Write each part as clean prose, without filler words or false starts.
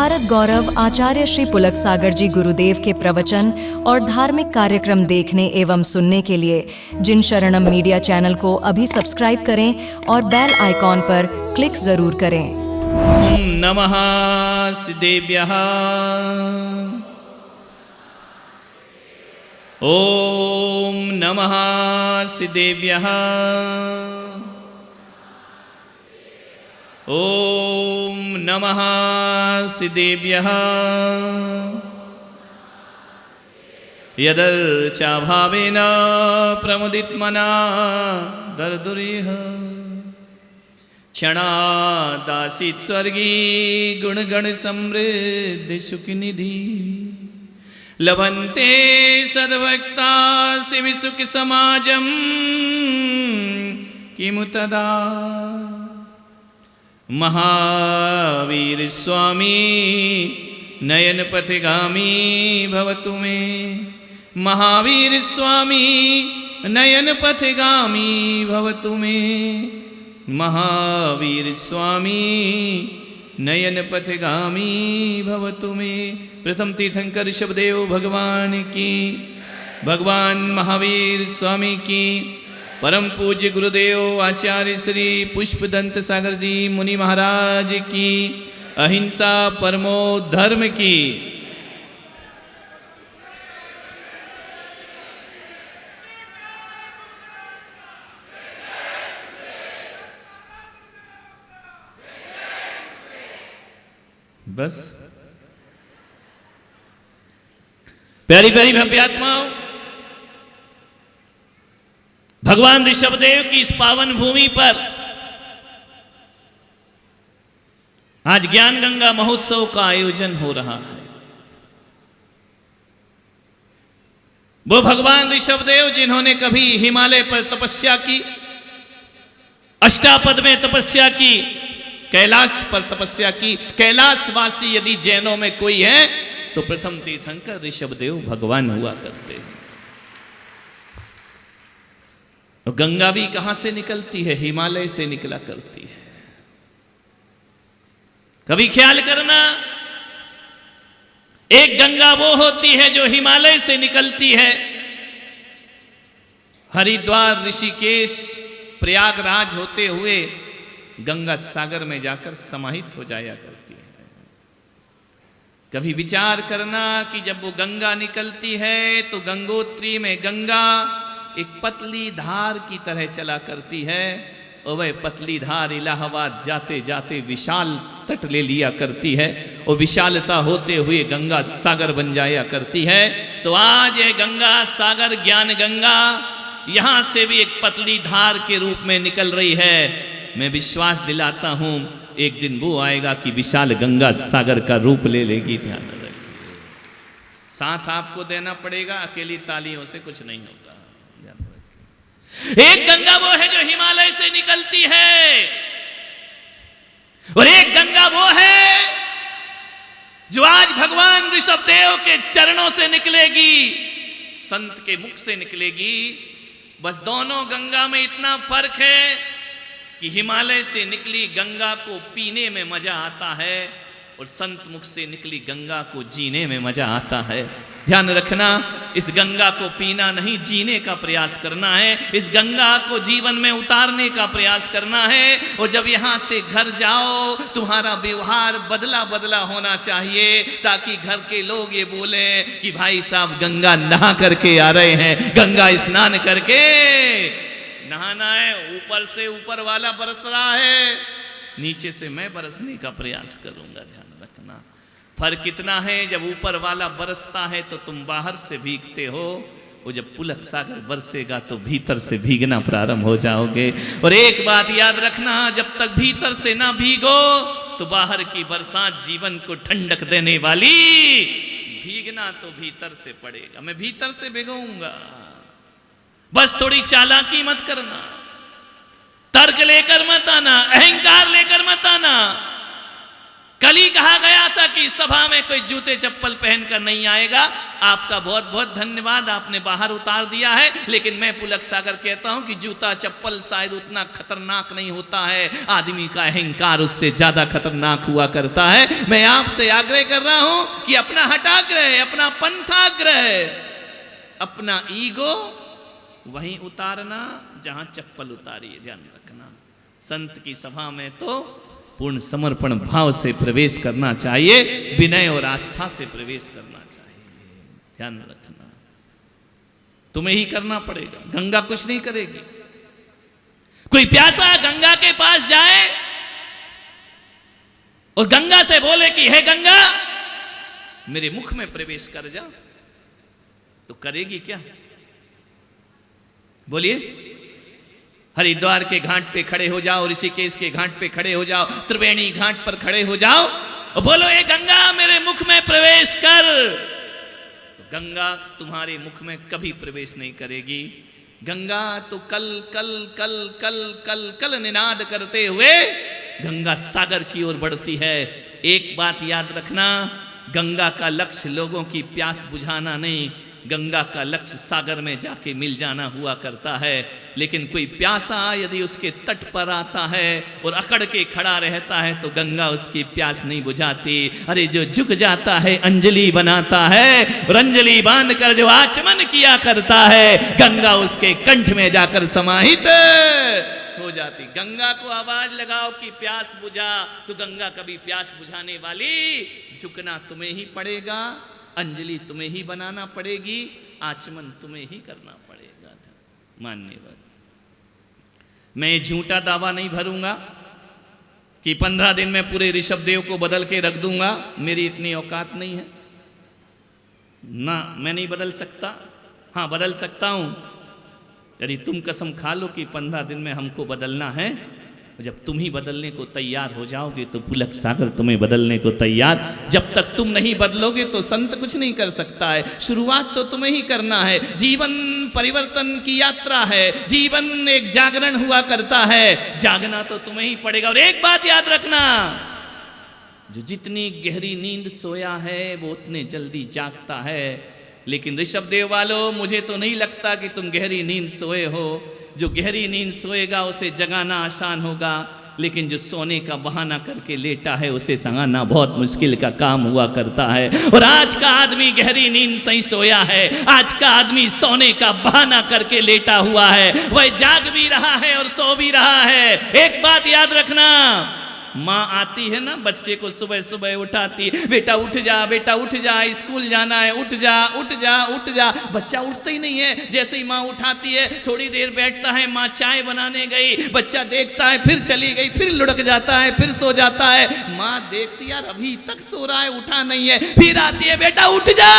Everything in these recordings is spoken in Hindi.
भारत गौरव आचार्य श्री पुलक सागर जी गुरुदेव के प्रवचन और धार्मिक कार्यक्रम देखने एवं सुनने के लिए जिन शरणम मीडिया चैनल को अभी सब्सक्राइब करें और बेल आइकॉन पर क्लिक जरूर करें। ओम नमः सिद्धेभ्यः। ओम नमः सिद्धेभ्यः। ओम नमः सिद्धेभ्यः। यदर्चाभावेन प्रमुदितमना दर्दुरिह क्षणादासीत स्वर्गी गुणगण समृद्धि सुखनिधि लभन्ते सद्भक्ता शिव सुख समाजम किमु तदा। महावीर स्वामी नयन पथगामी भवतु मे। महावीर स्वामी नयन पथगामी भवतु मे। महावीर स्वामी नयन पथगामी भवतु मे। प्रथम तीर्थंकर ऋषभदेव भगवान की, भगवान महावीर स्वामी की, परम पूज्य गुरुदेव आचार्य श्री पुष्पदंत सागर जी मुनि महाराज की, अहिंसा परमो धर्म की। बस प्यारी प्यारी भव्य आत्माओं, भगवान ऋषभदेव की इस पावन भूमि पर आज ज्ञान गंगा महोत्सव का आयोजन हो रहा है। वो भगवान ऋषभदेव जिन्होंने कभी हिमालय पर तपस्या की, अष्टापद में तपस्या की, कैलाश पर तपस्या की। कैलाशवासी यदि जैनों में कोई है तो प्रथम तीर्थंकर ऋषभदेव भगवान हुआ करते हैं। तो गंगा भी कहां से निकलती है? हिमालय से निकला करती है। कभी ख्याल करना, एक गंगा वो होती है जो हिमालय से निकलती है, हरिद्वार ऋषिकेश प्रयागराज होते हुए गंगा सागर में जाकर समाहित हो जाया करती है। कभी विचार करना कि जब वो गंगा निकलती है तो गंगोत्री में गंगा एक पतली धार की तरह चला करती है और वह पतली धार इलाहाबाद जाते जाते विशाल तट ले लिया करती है और विशालता होते हुए गंगा सागर बन जाया करती है। तो आज ये गंगा सागर ज्ञान गंगा यहां से भी एक पतली धार के रूप में निकल रही है। मैं विश्वास दिलाता हूं एक दिन वो आएगा कि विशाल गंगा सागर का रूप ले लेगी। ध्यान रखिए, साथ आपको देना पड़ेगा, अकेली तालियों से कुछ नहीं होगा। एक गंगा वो है जो हिमालय से निकलती है और एक गंगा वो है जो आज भगवान ऋषभदेव के चरणों से निकलेगी, संत के मुख से निकलेगी। बस दोनों गंगा में इतना फर्क है कि हिमालय से निकली गंगा को पीने में मजा आता है और संत मुख से निकली गंगा को जीने में मजा आता है। ध्यान रखना, इस गंगा को पीना नहीं, जीने का प्रयास करना है। इस गंगा को जीवन में उतारने का प्रयास करना है। और जब यहाँ से घर जाओ तुम्हारा व्यवहार बदला बदला होना चाहिए ताकि घर के लोग ये बोले कि भाई साहब गंगा नहा करके आ रहे हैं, गंगा स्नान करके। नहाना है, ऊपर से ऊपर वाला बरस रहा है, नीचे से मैं बरसने का प्रयास करूंगा। ध्यान रखना, फर्क कितना है, जब ऊपर वाला बरसता है तो तुम बाहर से भीगते हो, और जब पुलक सागर बरसेगा तो भीतर से भीगना प्रारंभ हो जाओगे। और एक बात याद रखना, जब तक भीतर से ना भीगो तो बाहर की बरसात जीवन को ठंडक देने वाली। भीगना तो भीतर से पड़ेगा, मैं भीतर से भिगोऊंगा। बस थोड़ी चालाकी मत करना, तर्क लेकर मत आना, अहंकार लेकर मत आना। कल ही कहा गया था कि सभा में कोई जूते चप्पल पहनकर नहीं आएगा। आपका बहुत बहुत धन्यवाद, आपने बाहर उतार दिया है। लेकिन मैं पुलक सागर कहता हूं कि जूता चप्पल शायद उतना खतरनाक नहीं होता है, आदमी का अहंकार उससे ज्यादा खतरनाक हुआ करता है। मैं आपसे आग्रह कर रहा हूं कि अपना हटाग्रह, अपना पंथाग्रह, अपना ईगो वहीं उतारना जहां चप्पल उतारी है, ध्यान रखना। संत की सभा में तो पूर्ण समर्पण भाव से प्रवेश करना चाहिए, विनय और आस्था से प्रवेश करना चाहिए, ध्यान रखना। तुम्हें ही करना पड़ेगा, गंगा कुछ नहीं करेगी। कोई प्यासा गंगा के पास जाए और गंगा से बोले कि हे गंगा मेरे मुख में प्रवेश कर जा, तो करेगी क्या? बोलिए। हरिद्वार के घाट पे खड़े हो जाओ, ऋषिकेश के घाट पे खड़े हो जाओ, त्रिवेणी घाट पर खड़े हो जाओ और बोलो ए गंगा मेरे मुख में प्रवेश कर, तो गंगा तुम्हारे मुख में कभी प्रवेश नहीं करेगी। गंगा तो कल कल कल कल कल कल निनाद करते हुए गंगा सागर की ओर बढ़ती है। एक बात याद रखना, गंगा का लक्ष्य लोगों की प्यास बुझाना नहीं, गंगा का लक्ष्य सागर में जाके मिल जाना हुआ करता है। लेकिन कोई प्यासा यदि उसके तट पर आता है और अकड़ के खड़ा रहता है तो गंगा उसकी प्यास नहीं बुझाती। अरे जो झुक जाता है अंजलि बनाता है, और अंजलि बांध कर जो आचमन किया करता है, गंगा उसके कंठ में जाकर समाहित हो जाती। गंगा को आवाज लगाओ कि प्यास बुझा, तो गंगा कभी प्यास बुझाने वाली, झुकना तुम्हें ही पड़ेगा, अंजलि तुम्हें ही बनाना पड़ेगी, आचमन तुम्हें ही करना पड़ेगा। मान्यवर, मैं झूठा दावा नहीं भरूंगा कि 15 दिन में पूरे ऋषभदेव को बदल के रख दूंगा, मेरी इतनी औकात नहीं है ना, मैं नहीं बदल सकता। हाँ, बदल सकता हूं यदि तुम कसम खा लो कि 15 दिन में हमको बदलना है। जब तुम ही बदलने को तैयार हो जाओगे तो पुलक सागर तुम्हें बदलने को तैयार। जब तक तुम नहीं बदलोगे तो संत कुछ नहीं कर सकता है। शुरुआत तो तुम्हें ही करना है। जीवन परिवर्तन की यात्रा है, जीवन एक जागरण हुआ करता है, जागना तो तुम्हें ही पड़ेगा। और एक बात याद रखना, जो जितनी गहरी नींद सोया है वो उतने जल्दी जागता है। लेकिन ऋषभदेव वालों, मुझे तो नहीं लगता कि तुम गहरी नींद सोए हो। जो गहरी नींद सोएगा उसे जगाना आसान होगा, लेकिन जो सोने का बहाना करके लेटा है उसे जगाना बहुत मुश्किल का काम हुआ करता है। और आज का आदमी गहरी नींद सही सोया है, आज का आदमी सोने का बहाना करके लेटा हुआ है। वह जाग भी रहा है और सो भी रहा है। एक बात याद रखना, माँ आती है ना, बच्चे को सुबह सुबह उठाती, बेटा उठ जा, बेटा उठ जा, स्कूल जाना है, उठ जा उठ जा उठ जा। बच्चा उठता ही नहीं है। जैसे ही माँ उठाती है थोड़ी देर बैठता है, माँ चाय बनाने गई, बच्चा देखता है फिर चली गई, फिर लुढ़क जाता है, फिर सो जाता है। माँ देखती यार अभी तक सो रहा है, उठा नहीं है, फिर आती है, बेटा उठ जा।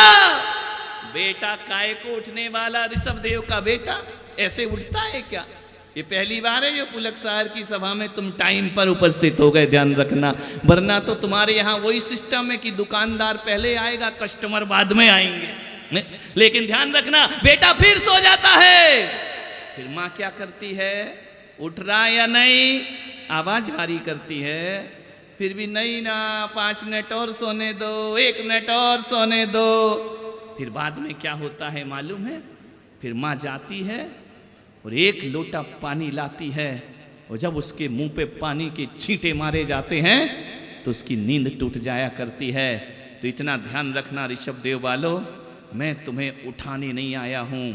बेटा काय को उठने वाला ऋषभदेव का बेटा ऐसे उठता है क्या? ये पहली बार है जो पुलक सागर की सभा में तुम टाइम पर उपस्थित हो गए, ध्यान रखना। वरना तो तुम्हारे यहाँ वही सिस्टम है कि दुकानदार पहले आएगा, कस्टमर बाद में आएंगे। लेकिन ध्यान रखना, बेटा फिर सो जाता है। फिर माँ क्या करती है? उठ रहा या नहीं, आवाज भारी करती है, फिर भी नहीं ना, 5 मिनट और सोने दो, 1 मिनट और सोने दो। फिर बाद में क्या होता है मालूम है? फिर माँ जाती है और 1 लोटा पानी लाती है, और जब उसके मुंह पे पानी के छींटे मारे जाते हैं तो उसकी नींद टूट जाया करती है। तो इतना ध्यान रखना ऋषभदेव वालों, मैं तुम्हें उठाने नहीं आया हूँ,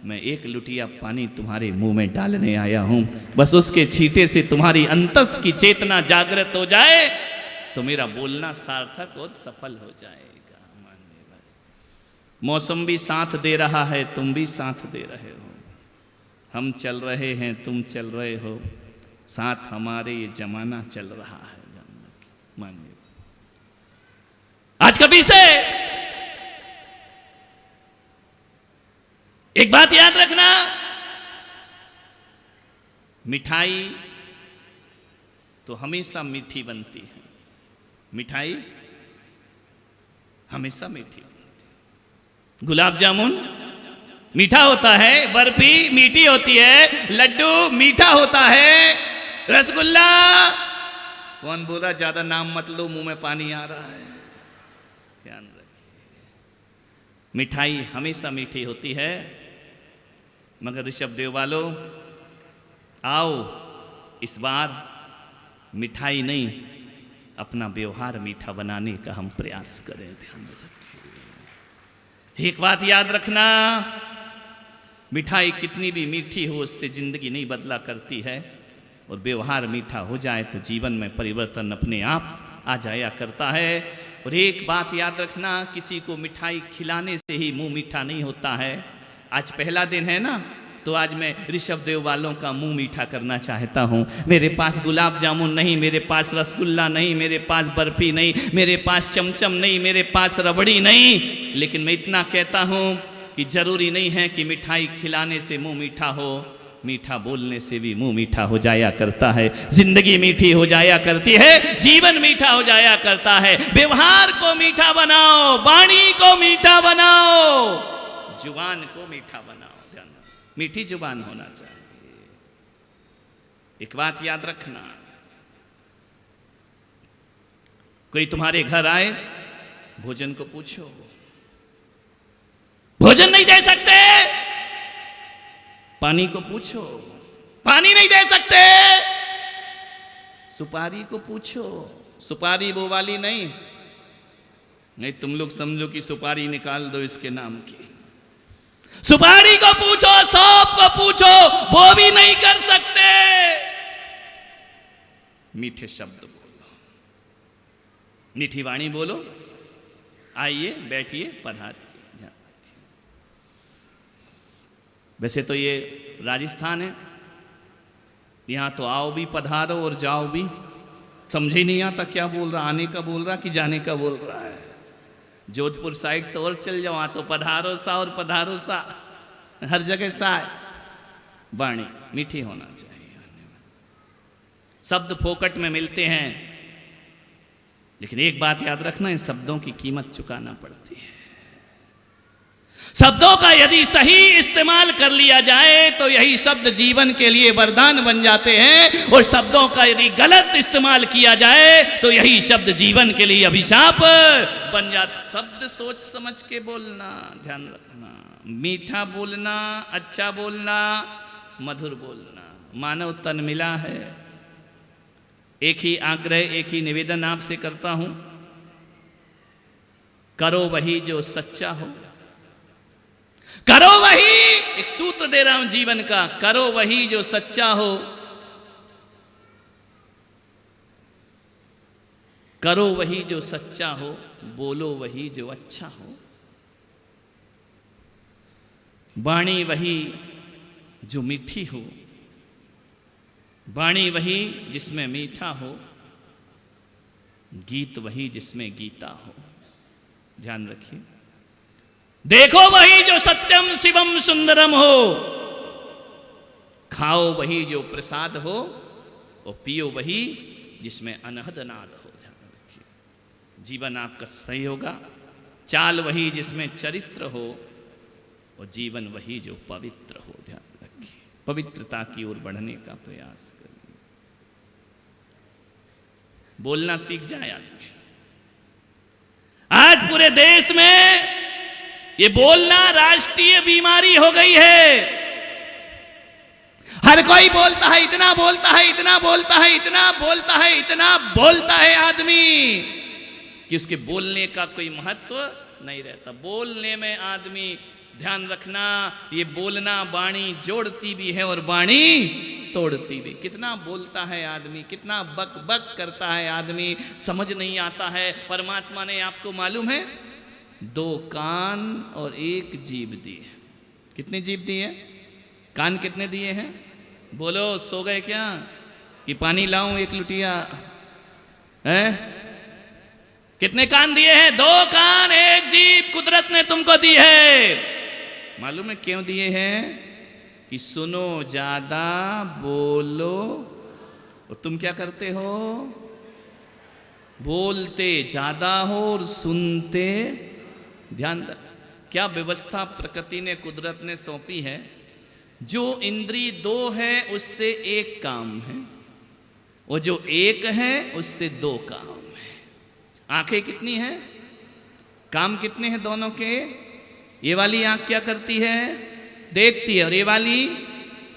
मैं 1 लुटिया पानी तुम्हारे मुंह में डालने आया हूँ। बस उसके छींटे से तुम्हारी अंतस की चेतना जागृत हो जाए तो मेरा बोलना सार्थक और सफल हो जाएगा। मौसम भी साथ दे रहा है, तुम भी साथ दे रहे हो, हम चल रहे हैं, तुम चल रहे हो, साथ हमारे ये जमाना चल रहा है। मानिए आज का विषय, एक बात याद रखना, मिठाई तो हमेशा मीठी बनती है, मिठाई हमेशा मीठी बनती है। गुलाब जामुन मीठा होता है, बर्फी मीठी होती है, लड्डू मीठा होता है, रसगुल्ला कौन बोल रहा ज्यादा नाम मत लो, मुंह में पानी आ रहा है। ध्यान रखिए, मिठाई हमेशा मीठी होती है, मगर ऋषभ देव वालों आओ इस बार मिठाई नहीं, अपना व्यवहार मीठा बनाने का हम प्रयास करें। ध्यान रखिए, एक बात याद रखना, मिठाई कितनी भी मीठी हो उससे जिंदगी नहीं बदला करती है, और व्यवहार मीठा हो जाए तो जीवन में परिवर्तन अपने आप आ जाया करता है। और एक बात याद रखना, किसी को मिठाई खिलाने से ही मुंह मीठा नहीं होता है। आज पहला दिन है ना, तो आज मैं ऋषभ देव वालों का मुंह मीठा करना चाहता हूँ। मेरे पास गुलाब जामुन नहीं, मेरे पास रसगुल्ला नहीं, मेरे पास बर्फी नहीं, मेरे पास चमचम नहीं, मेरे पास रबड़ी नहीं, लेकिन मैं इतना कहता हूँ कि जरूरी नहीं है कि मिठाई खिलाने से मुंह मीठा हो, मीठा बोलने से भी मुंह मीठा हो जाया करता है। जिंदगी मीठी हो जाया करती है, जीवन मीठा हो जाया करता है। व्यवहार को मीठा बनाओ, वाणी को मीठा बनाओ, जुबान को मीठा बनाओ। ध्यान, मीठी जुबान होना चाहिए। एक बात याद रखना, कोई तुम्हारे घर आए, भोजन को पूछो, भोजन नहीं दे सकते, पानी को पूछो, पानी नहीं दे सकते, सुपारी को पूछो, सुपारी वो वाली नहीं, नहीं तुम लोग समझो कि सुपारी निकाल दो इसके नाम की। सुपारी को पूछो, सौंफ को पूछो, वो भी नहीं कर सकते। मीठे शब्द बोलो, मीठी वाणी बोलो, आइए बैठिए पधारिए। वैसे तो ये राजस्थान है, यहाँ तो आओ भी पधारो और जाओ भी, समझ ही नहीं आता क्या बोल रहा, आने का बोल रहा कि जाने का बोल रहा है। जोधपुर साइड तो और चल जाओ, तो पधारो सा और पधारो सा, हर जगह सा है। वाणी मीठी होना चाहिए। शब्द फोकट में मिलते हैं, लेकिन एक बात याद रखना, इन शब्दों की कीमत चुकाना पड़ती है। शब्दों का यदि सही इस्तेमाल कर लिया जाए तो यही शब्द जीवन के लिए वरदान बन जाते हैं, और शब्दों का यदि गलत इस्तेमाल किया जाए तो यही शब्द जीवन के लिए अभिशाप बन जाते। शब्द सोच समझ के बोलना, ध्यान रखना, मीठा बोलना, अच्छा बोलना, मधुर बोलना। मानव तन मिला है, एक ही आग्रह, एक ही निवेदन आपसे करता हूं, करो वही जो सच्चा हो, करो वही, एक सूत्र दे रहा हूं जीवन का, करो वही जो सच्चा हो, करो वही जो सच्चा हो, बोलो वही जो अच्छा हो, वाणी वही जो मीठी हो, वाणी वही जिसमें मीठा हो, गीत वही जिसमें गीता हो। ध्यान रखिए, देखो वही जो सत्यम शिवम सुंदरम हो, खाओ वही जो प्रसाद हो, और पियो वही जिसमें अनहद नाद हो। ध्यान रखिए, जीवन आपका सही होगा, चाल वही जिसमें चरित्र हो, और जीवन वही जो पवित्र हो। ध्यान रखिए, पवित्रता की ओर बढ़ने का प्रयास करिए। बोलना सीख जाए आदमी। आज पूरे देश में ये बोलना राष्ट्रीय बीमारी हो गई है। हर कोई बोलता है, इतना बोलता है, इतना बोलता है, इतना बोलता है, इतना बोलता है आदमी कि उसके बोलने का कोई महत्व नहीं रहता। बोलने में आदमी, ध्यान रखना, ये बोलना वाणी जोड़ती भी है और वाणी तोड़ती भी। कितना बोलता है आदमी, कितना बक बक करता है आदमी, समझ नहीं आता है। परमात्मा ने आपको मालूम है 2 कान और 1 जीभ दी है। कितनी जीभ दी है? कान कितने दिए हैं? बोलो, सो गए क्या कि पानी लाऊं 1 लुटिया? है? कितने कान दिए हैं? 2 कान 1 जीभ कुदरत ने तुमको दी है। मालूम है क्यों दिए हैं? कि सुनो ज्यादा, बोलो, और तुम क्या करते हो? बोलते ज्यादा हो और सुनते। ध्यान रख, क्या व्यवस्था प्रकृति ने, कुदरत ने सौंपी है। जो इंद्री 2 है उससे 1 काम है, वो जो एक है उससे दो काम है। आंखें कितनी हैं, काम कितने हैं दोनों के? ये वाली आंख क्या करती है? देखती है, और ये वाली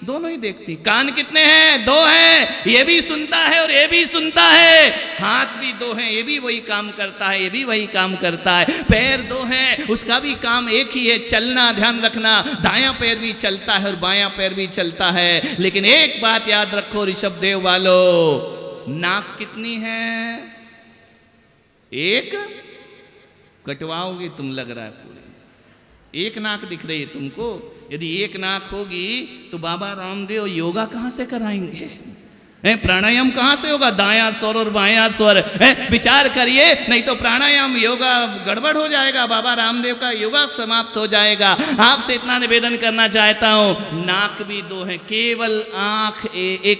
दोनों ही देखती। कान कितने हैं? दो हैं, ये भी सुनता है और ये भी सुनता है। हाथ भी दो हैं, ये भी वही काम करता है, ये भी वही काम करता है। पैर दो हैं, उसका भी काम एक ही है, चलना। ध्यान रखना, दायां पैर भी चलता है और बायां पैर भी चलता है। लेकिन एक बात याद रखो ऋषभ देव वालों, नाक कितनी है? एक। कटवाओगे तुम, लग रहा है पूरी। एक नाक दिख रही है तुमको? यदि एक नाक होगी तो बाबा रामदेव योगा कहां से कराएंगे? प्राणायाम कहां से होगा? दायां स्वर और बायां स्वर, विचार करिए, नहीं तो प्राणायाम योगा गड़बड़ हो जाएगा, बाबा रामदेव का योगा समाप्त हो जाएगा। आपसे इतना निवेदन करना चाहता हूं, नाक भी दो है, केवल आंख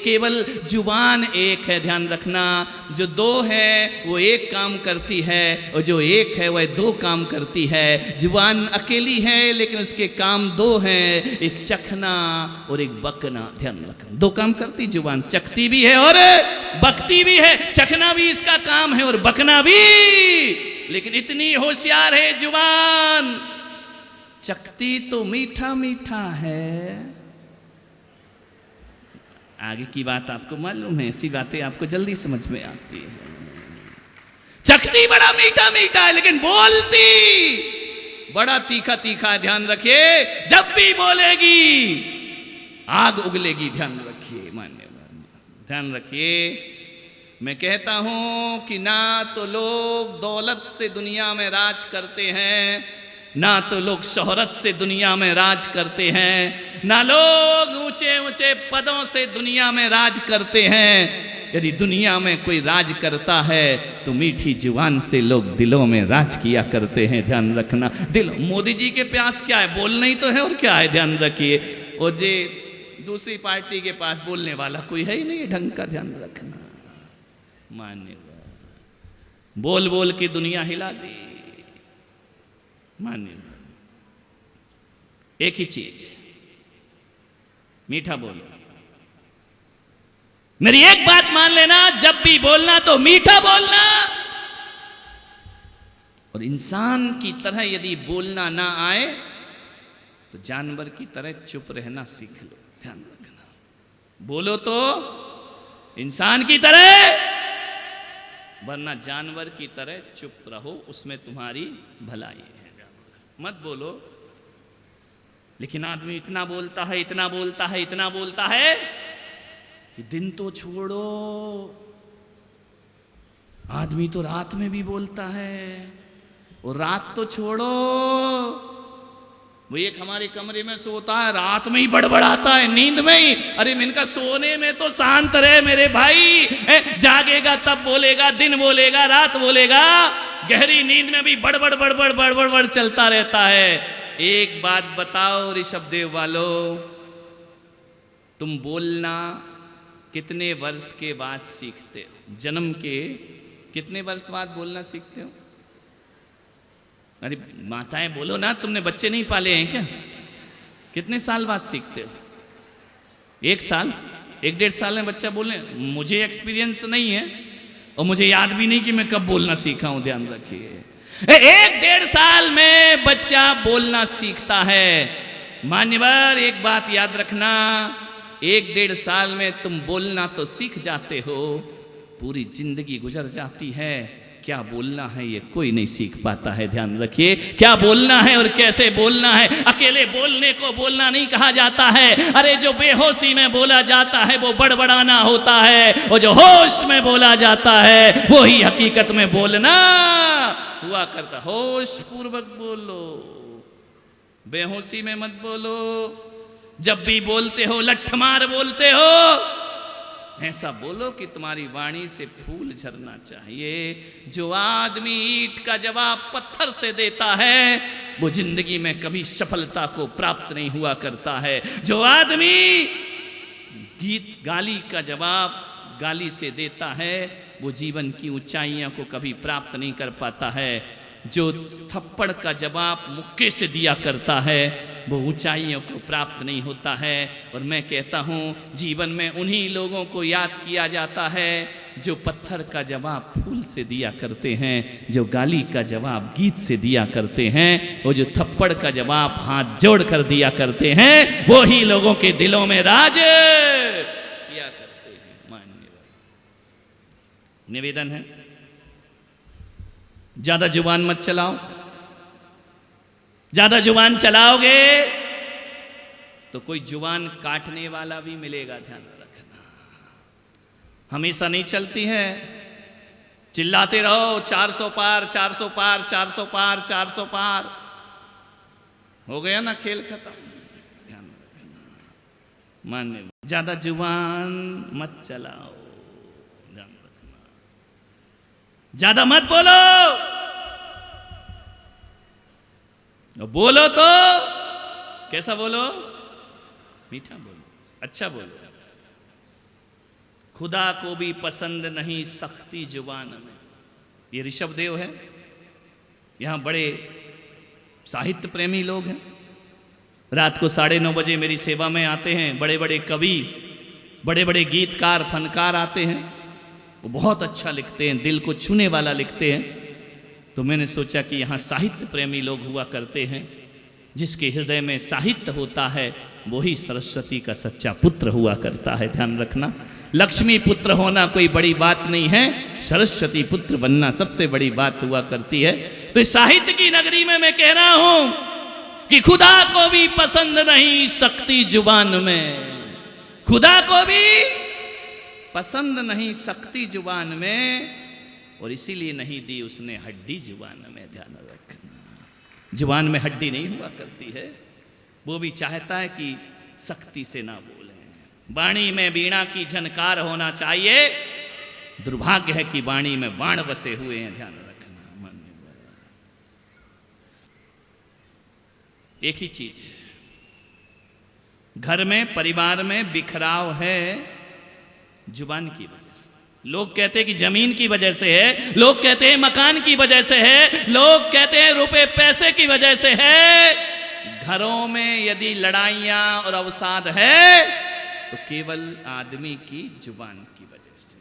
केवल जुबान एक है। ध्यान रखना, जो दो है वो एक काम करती है, और जो एक है वह दो काम करती है। जुबान अकेली है लेकिन उसके काम दो हैं, एक चखना और एक बकना। ध्यान रखना, दो काम करती जुबान, चखती भी है और बकती भी है। चखना भी इसका काम है और बकना भी। लेकिन इतनी होशियार है जुबान, चखती तो मीठा मीठा है। आगे की बात आपको मालूम है, ऐसी बातें आपको जल्दी समझ में आती है। चखती बड़ा मीठा मीठा है लेकिन बोलती बड़ा तीखा तीखा है। ध्यान रखिए, जब भी बोलेगी आग उगलेगी। ध्यान रखिए, मान्य ध्यान रखिए। मैं कहता हूं कि ना तो लोग दौलत से दुनिया में राज करते हैं, ना तो लोग शोहरत से दुनिया में राज करते हैं, ना लोग ऊंचे ऊंचे पदों से दुनिया में राज करते हैं। यदि दुनिया में कोई राज करता है तो मीठी जुबान से लोग दिलों में राज किया करते हैं। ध्यान रखना, दिल। मोदी जी के पास क्या है? बोलना ही तो है, और क्या है? ध्यान रखिए। और जे दूसरी पार्टी के पास बोलने वाला कोई है ही नहीं ढंग का। ध्यान रखना, मान्य बोल बोल के दुनिया हिला दी। मान्य एक ही चीज, मीठा बोलो। मेरी एक बात मान लेना, जब भी बोलना तो मीठा बोलना। और इंसान की तरह यदि बोलना ना आए तो जानवर की तरह चुप रहना सीख लो। ध्यान रखना, बोलो तो इंसान की तरह, वरना जानवर की तरह चुप रहो, उसमें तुम्हारी भलाई है। मत बोलो। लेकिन आदमी इतना बोलता है, इतना बोलता है, इतना बोलता है कि दिन तो छोड़ो, आदमी तो रात में भी बोलता है, और रात तो छोड़ो, वो एक हमारे कमरे में सोता है, रात में ही बड़बड़ाता है, नींद में ही। अरे इनका सोने में तो शांत रहे मेरे भाई, जागेगा तब बोलेगा, दिन बोलेगा, रात बोलेगा, गहरी नींद में भी बड़बड़ बड़बड़ बड़बड़ चलता रहता है। एक बात बताओ ऋषभ देव वालों, तुम बोलना कितने वर्ष के बाद सीखते हो? जन्म के कितने वर्ष बाद बोलना सीखते हो? अरे माताएं बोलो ना, तुमने बच्चे नहीं पाले हैं क्या? कितने साल बाद सीखते हो? 1 साल, 1-1.5 साल में बच्चा बोलने? मुझे एक्सपीरियंस नहीं है और मुझे याद भी नहीं कि मैं कब बोलना सीखा हूं। ध्यान रखिए, 1-1.5 साल में बच्चा बोलना सीखता है। मान्यवर, एक बात याद रखना, 1-1.5 साल में तुम बोलना तो सीख जाते हो, पूरी जिंदगी गुजर जाती है, क्या बोलना है ये कोई नहीं सीख पाता है। ध्यान रखिए, क्या बोलना है और कैसे बोलना है। अकेले बोलने को बोलना नहीं कहा जाता है। अरे जो बेहोशी में बोला जाता है वो बड़बड़ाना होता है, और जो होश में बोला जाता है वो ही हकीकत में बोलना हुआ करता। होश पूर्वक बोलो, बेहोशी में मत बोलो। जब भी बोलते हो लठमार बोलते हो, ऐसा बोलो कि तुम्हारी वाणी से फूल झरना चाहिए। जो आदमी ईंट का जवाब पत्थर से देता है वो जिंदगी में कभी सफलता को प्राप्त नहीं हुआ करता है। जो आदमी गाली का जवाब गाली से देता है वो जीवन की ऊंचाइयों को कभी प्राप्त नहीं कर पाता है। जो थप्पड़ का जवाब मुक्के से दिया करता है वो ऊंचाइयों को प्राप्त नहीं होता है। और मैं कहता हूँ जीवन में उन्हीं लोगों को याद किया जाता है जो पत्थर का जवाब फूल से दिया करते हैं, जो गाली का जवाब गीत से दिया करते हैं, वो जो थप्पड़ का जवाब हाथ जोड़ कर दिया करते हैं, वो ही लोगों के दिलों में राज किया करते हैं। मान्यवर निवेदन है, ज्यादा जुबान मत चलाओ। ज्यादा जुबान चलाओगे तो कोई जुबान काटने वाला भी मिलेगा, ध्यान रखना। हमेशा नहीं चलती है, चिल्लाते रहो 400 पार 400 पार 400 पार 400 पार, हो गया ना खेल खत्म। ध्यान रखना, मान्य ज्यादा जुबान मत चलाओ, ध्यान रखना, ज्यादा मत बोलो। बोलो तो कैसा बोलो, मीठा बोलो, अच्छा बोलो। खुदा को भी पसंद नहीं सख्ती जुबान में, ये ऋषभ देव है। यहां बड़े साहित्य प्रेमी लोग हैं, रात को 9:30 बजे मेरी सेवा में आते हैं। बड़े बड़े कवि, बड़े बड़े गीतकार, फनकार आते हैं, वो बहुत अच्छा लिखते हैं, दिल को छूने वाला लिखते हैं। तो मैंने सोचा कि यहाँ साहित्य प्रेमी लोग हुआ करते हैं, जिसके हृदय में साहित्य होता है वही सरस्वती का सच्चा पुत्र हुआ करता है। ध्यान रखना, लक्ष्मी पुत्र होना कोई बड़ी बात नहीं है, सरस्वती पुत्र बनना सबसे बड़ी बात हुआ करती है। तो इस साहित्य की नगरी में मैं कह रहा हूं कि खुदा को भी पसंद नहीं सख्ती जुबान में, खुदा को भी पसंद नहीं सख्ती जुबान में, और इसीलिए नहीं दी उसने हड्डी जुबान में। ध्यान रखना, जुबान में हड्डी नहीं हुआ करती है, वो भी चाहता है कि सख्ती से ना बोले। वाणी में वीणा की झनकार होना चाहिए, दुर्भाग्य है कि वाणी में बाण बसे हुए हैं। ध्यान रखना, मन में एक ही चीज है, घर में परिवार में बिखराव है जुबान की वजह से। लोग कहते हैं कि जमीन की वजह से है, लोग कहते हैं मकान की वजह से है, लोग कहते हैं रुपए पैसे की वजह से है। घरों में यदि लड़ाइयां और अवसाद है तो केवल आदमी की जुबान की वजह से।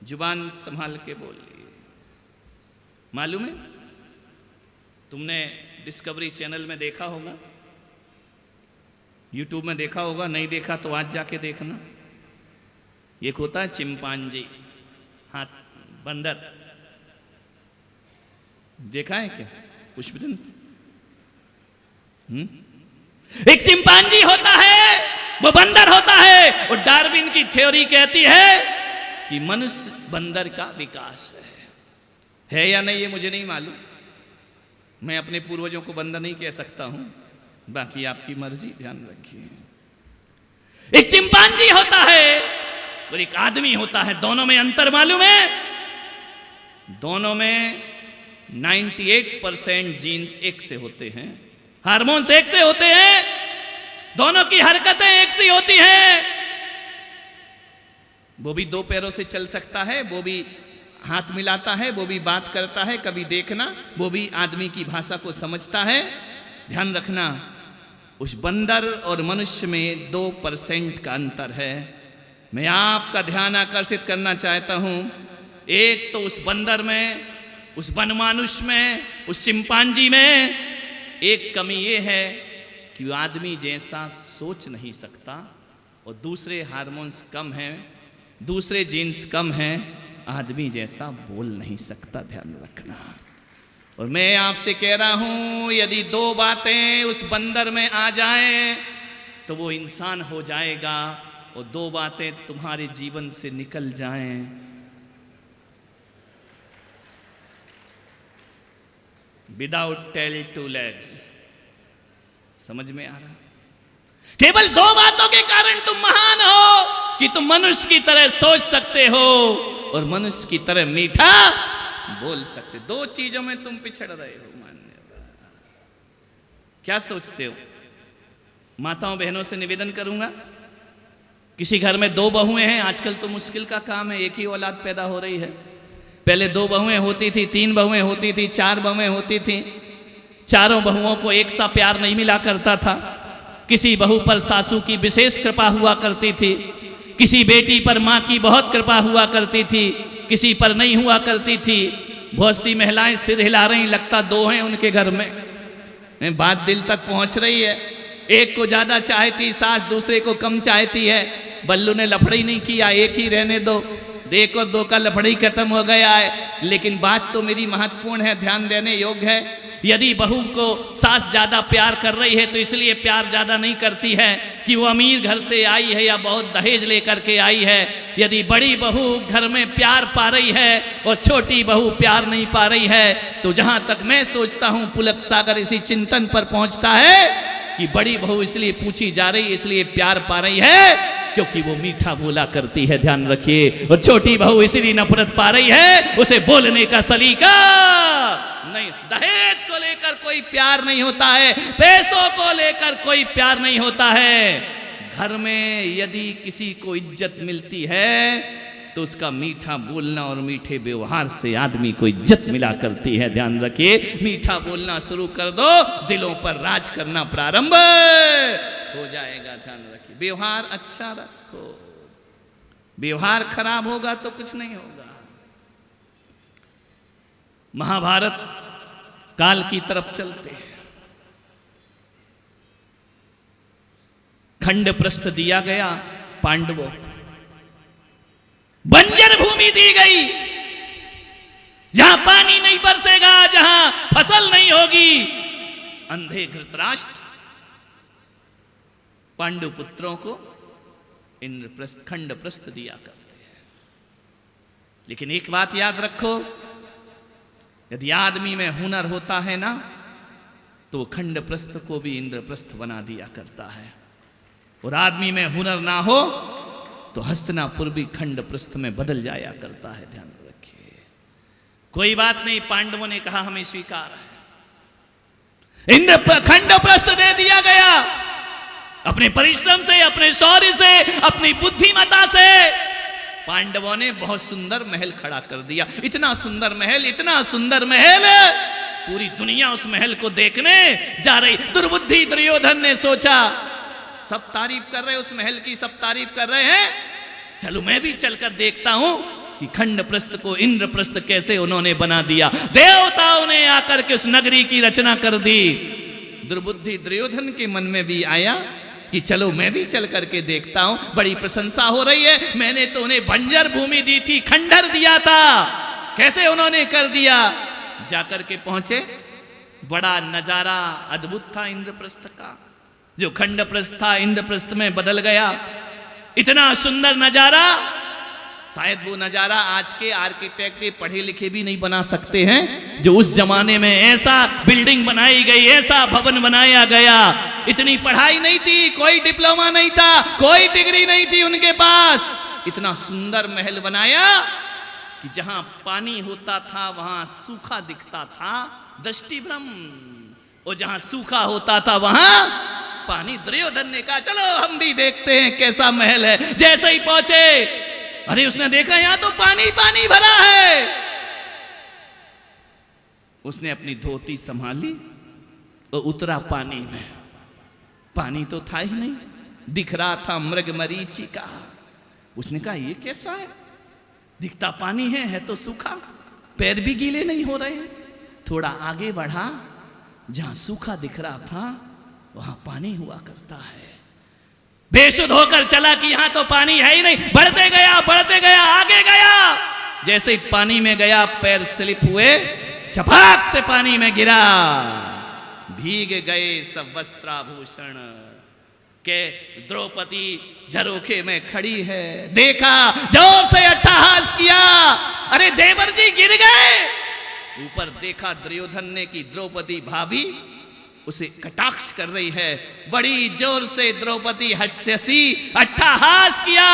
जुबान संभाल के बोलिए। मालूम है, तुमने डिस्कवरी चैनल में देखा होगा, यूट्यूब में देखा होगा, नहीं देखा तो आज जाके देखना। एक होता है चिंपांजी, हाथ बंदर, देखा है क्या पुष्पदन? एक चिंपांजी होता है, वो बंदर होता है, और डार्विन की थ्योरी कहती है कि मनुष्य बंदर का विकास है या नहीं ये मुझे नहीं मालूम। मैं अपने पूर्वजों को बंदर नहीं कह सकता हूं, बाकी आपकी मर्जी, ध्यान रखिए। एक चिंपांजी होता है और एक आदमी होता है, दोनों में अंतर मालूम है? दोनों में 98% जीन्स एक से होते हैं, हार्मोन्स एक से होते हैं, दोनों की हरकतें एक सी होती हैं। वो भी 2 पैरों से चल सकता है, वो भी हाथ मिलाता है, वो भी बात करता है, कभी देखना, वो भी आदमी की भाषा को समझता है। ध्यान रखना, उस बंदर और मनुष्य में 2% का अंतर है। मैं आपका ध्यान आकर्षित करना चाहता हूं, एक तो उस बंदर में, उस वनमानुष में, उस चिंपांजी में एक कमी ये है कि वो आदमी जैसा सोच नहीं सकता, और दूसरे हार्मोन्स कम हैं, दूसरे जीन्स कम हैं, आदमी जैसा बोल नहीं सकता। ध्यान रखना। और मैं आपसे कह रहा हूं, यदि 2 बातें उस बंदर में आ जाएं तो वो इंसान हो जाएगा, और 2 बातें तुम्हारे जीवन से निकल जाएं, विदाउट टेल 2 legs। समझ में आ रहा? केवल 2 बातों के कारण तुम महान हो कि तुम मनुष्य की तरह सोच सकते हो और मनुष्य की तरह मीठा बोल सकते। 2 चीजों में तुम पिछड़ रहे हो। मान्य क्या सोचते हो? माताओं बहनों से निवेदन करूंगा, किसी घर में 2 बहुएं हैं, आजकल तो मुश्किल का काम है, एक ही औलाद पैदा हो रही है। पहले 2 बहुएं होती थी, 3 बहुएं होती थी, 4 बहुएं होती थी, चारों बहुओं को एक सा प्यार नहीं मिला करता था। किसी बहू पर सासू की विशेष कृपा हुआ करती थी, किसी बेटी पर माँ की बहुत कृपा हुआ करती थी, किसी पर नहीं हुआ करती थी। बहुत सी महिलाएं सिर हिला रही, लगता दो हैं उनके घर में। बात दिल तक पहुंच रही है। एक को ज्यादा चाहती सास, दूसरे को कम चाहती है। बल्लू ने लफड़ई नहीं किया, एक ही रहने दो, एक और दो का लफड़ई खत्म हो गया है। लेकिन बात तो मेरी महत्वपूर्ण है, ध्यान देने योग्य है। यदि बहू को सास ज्यादा प्यार कर रही है तो इसलिए प्यार ज्यादा नहीं करती है कि वो अमीर घर से आई है या बहुत दहेज लेकर के आई है। यदि बड़ी बहू घर में प्यार पा रही है और छोटी बहू प्यार नहीं पा रही है, तो जहां तक मैं सोचता हूं पुलक सागर इसी चिंतन पर पहुंचता है कि बड़ी बहू इसलिए पूछी जा रही, इसलिए प्यार पा रही है क्योंकि वो मीठा बोला करती है, ध्यान रखिए। और छोटी बहू इसलिए नफरत पा रही है, उसे बोलने का सलीका नहीं। दहेज को लेकर कोई प्यार नहीं होता है, पैसों को लेकर कोई प्यार नहीं होता है। घर में यदि किसी को इज्जत मिलती है तो उसका मीठा बोलना और मीठे व्यवहार से आदमी को इज्जत मिला करती है, ध्यान रखिए। मीठा बोलना शुरू कर दो, दिलों पर राज करना प्रारंभ हो जाएगा, ध्यान रखिए। व्यवहार अच्छा रखो, व्यवहार खराब होगा तो कुछ नहीं होगा। महाभारत काल की तरफ चलते हैं। खंड प्रस्थ दिया गया पांडवों को, बंजर भूमि दी गई, जहां पानी नहीं बरसेगा, जहां फसल नहीं होगी। अंधे धृतराष्ट्र पांडु पुत्रों को इंद्रप्रस्थ खंड प्रस्थ दिया करते हैं। लेकिन एक बात याद रखो, यदि आदमी में हुनर होता है ना, तो खंड प्रस्थ को भी इंद्रप्रस्थ बना दिया करता है। और आदमी में हुनर ना हो तो हस्तिनापुर भी खंड प्रस्थ में बदल जाया करता है, ध्यान रखिए। कोई बात नहीं, पांडवों ने कहा हमें स्वीकार है। इंद्र खंड प्रस्थ दे दिया गया, अपने परिश्रम से, अपने शौर्य से, अपनी बुद्धिमता से पांडवों ने बहुत सुंदर महल खड़ा कर दिया। इतना सुंदर महल, इतना सुंदर महल, पूरी दुनिया उस महल को देखने जा रही। दुर्बुद्धि दुर्योधन ने सोचा, सब तारीफ कर रहे उस महल की, सब तारीफ कर रहे हैं, चलो मैं भी चलकर देखता हूं कि खंड प्रस्थ को इंद्रप्रस्थ कैसे उन्होंने बना दिया। देवताओं ने आकर के उस नगरी की रचना कर दी। दुर्बुद्धि दुर्योधन के मन में भी आया कि चलो मैं भी चल करके देखता हूं, बड़ी प्रशंसा हो रही है। मैंने तो उन्हें बंजर भूमि दी थी, खंडर दिया था, कैसे उन्होंने कर दिया। जाकर के पहुंचे, बड़ा नजारा अद्भुत था इंद्रप्रस्थ का। जो खंड प्रस्थ था इंद्रप्रस्थ में बदल गया। इतना सुंदर नजारा, शायद वो नजारा आज के आर्किटेक्ट पढ़े लिखे भी नहीं बना सकते हैं। जो उस जमाने में ऐसा बिल्डिंग बनाई गई, ऐसा भवन बनाया गया। इतनी पढ़ाई नहीं थी, कोई डिप्लोमा नहीं था, कोई डिग्री नहीं थी उनके पास। इतना सुंदर महल बनाया कि जहां पानी होता था वहां सूखा दिखता था, दृष्टिभ्रम। और जहां सूखा होता था वहां पानी। दुर्योधन ने कहा चलो हम भी देखते हैं कैसा महल है। जैसे ही पहुंचे, अरे उसने देखा यहां तो पानी पानी भरा है। उसने अपनी धोती संभाली और उतरा पानी में। पानी तो था ही नहीं, दिख रहा था मृग मरीचिका। उसने कहा ये कैसा है, दिखता पानी है तो सूखा, पैर भी गीले नहीं हो रहे। थोड़ा आगे बढ़ा, जहां सूखा दिख रहा था वहां पानी हुआ करता है। बेसुध होकर चला कि यहां तो पानी है ही नहीं। बढ़ते गया, आगे गया। जैसे ही पानी में गया, पैर स्लिप हुए, छपाक से पानी में गिरा, भीग गए सब वस्त्राभूषण। के द्रौपदी झरोखे में खड़ी है, देखा, जोर से अट्टहास किया, अरे देवर जी गिर गए। ऊपर देखा दुर्योधन ने कि द्रौपदी भाभी उसे कटाक्ष कर रही है। बड़ी जोर से द्रौपदी हंसी, अट्टहास किया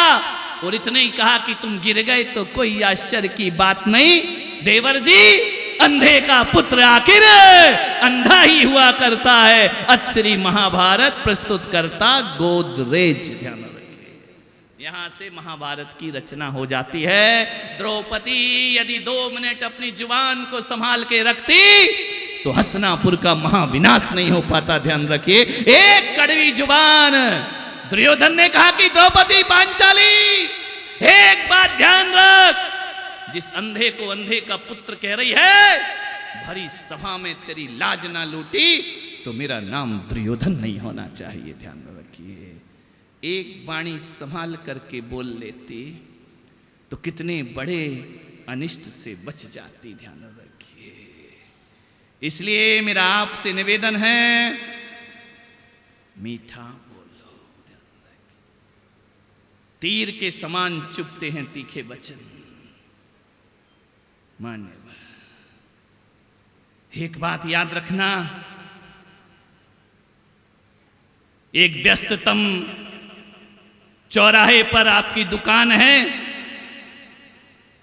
और इतने ही कहा कि तुम गिर गए तो कोई आश्चर्य की बात नहीं। देवर जी, अंधे का पुत्र आखिर अंधा ही हुआ करता है। अतश्री महाभारत प्रस्तुत करता गोदरेज। ध्यान रखिए, यहां से महाभारत की रचना हो जाती है। द्रौपदी यदि 2 मिनट अपनी जुबान को संभाल के रखती तो हसनापुर का महाविनाश नहीं हो पाता। ध्यान रखिए, एक कड़वी जुबान। दुर्योधन ने कहा कि द्रौपदी पांचाली, एक बात ध्यान रख, जिस अंधे को अंधे का पुत्र कह रही है, भरी सभा में तेरी लाज ना लूटी तो मेरा नाम दुर्योधन नहीं होना चाहिए। ध्यान रखिए, एक वाणी संभाल करके बोल लेती तो कितने बड़े अनिष्ट से बच जाती। ध्यान रखिए, इसलिए मेरा आपसे निवेदन है, मीठा बोलो। तीर के समान चुभते हैं तीखे वचन। मान्यवर, एक बात याद रखना, एक व्यस्ततम चौराहे पर आपकी दुकान है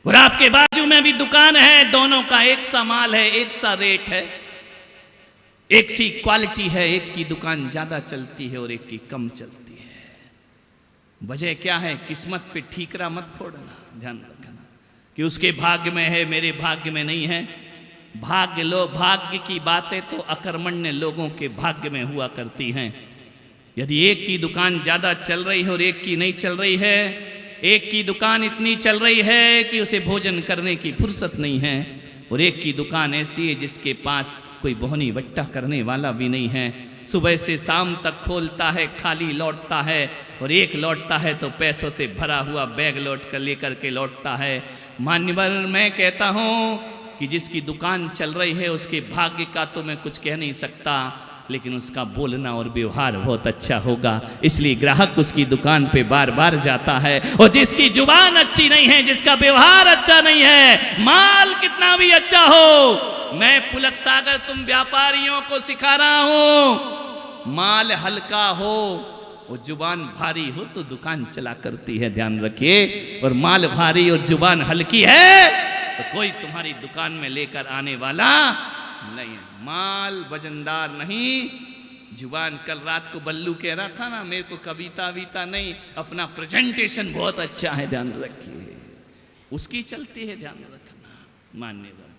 और आपके बाजू में भी दुकान है, दोनों का एक सा माल है, एक सा रेट है, एक सी क्वालिटी है। एक की दुकान ज्यादा चलती है और एक की कम चलती है। वजह क्या है? किस्मत पे ठीकरा मत फोड़ना। ध्यान रखना कि उसके भाग्य में है, मेरे भाग्य में नहीं है। भाग्य की बातें तो अकर्मण्य लोगों के भाग्य में हुआ करती हैं। यदि एक की दुकान ज़्यादा चल रही है और एक की नहीं चल रही है, एक की दुकान इतनी चल रही है कि उसे भोजन करने की फुर्सत नहीं है, और एक की दुकान ऐसी है जिसके पास कोई बोहनी वट्टा करने वाला भी नहीं है। सुबह से शाम तक खोलता है, खाली लौटता है, और एक लौटता है तो पैसों से भरा हुआ बैग लौट कर लेकर के लौटता है। मान्यवर, मैं कहता हूँ कि जिसकी दुकान चल रही है उसके भाग्य का तो मैं कुछ कह नहीं सकता, लेकिन उसका बोलना और व्यवहार बहुत अच्छा होगा, इसलिए ग्राहक उसकी दुकान पे बार बार जाता है। और जिसकी जुबान अच्छी नहीं है, जिसका व्यवहार अच्छा नहीं है, माल कितना भी अच्छा हो, मैं पुलक सागर तुम व्यापारियों को सिखा रहा हूं, माल हल्का हो और जुबान भारी हो तो दुकान चला करती है। ध्यान रखिए, और माल भारी और जुबान हल्की है तो कोई तुम्हारी दुकान में लेकर आने वाला नहीं है। माल वजनदार नहीं, जुबान। कल रात को बल्लू कह रहा था ना, मेरे को कविता वीता नहीं, अपना प्रेजेंटेशन बहुत अच्छा है। ध्यान रखिए, उसकी चलती है। ध्यान रखना मान्यवर,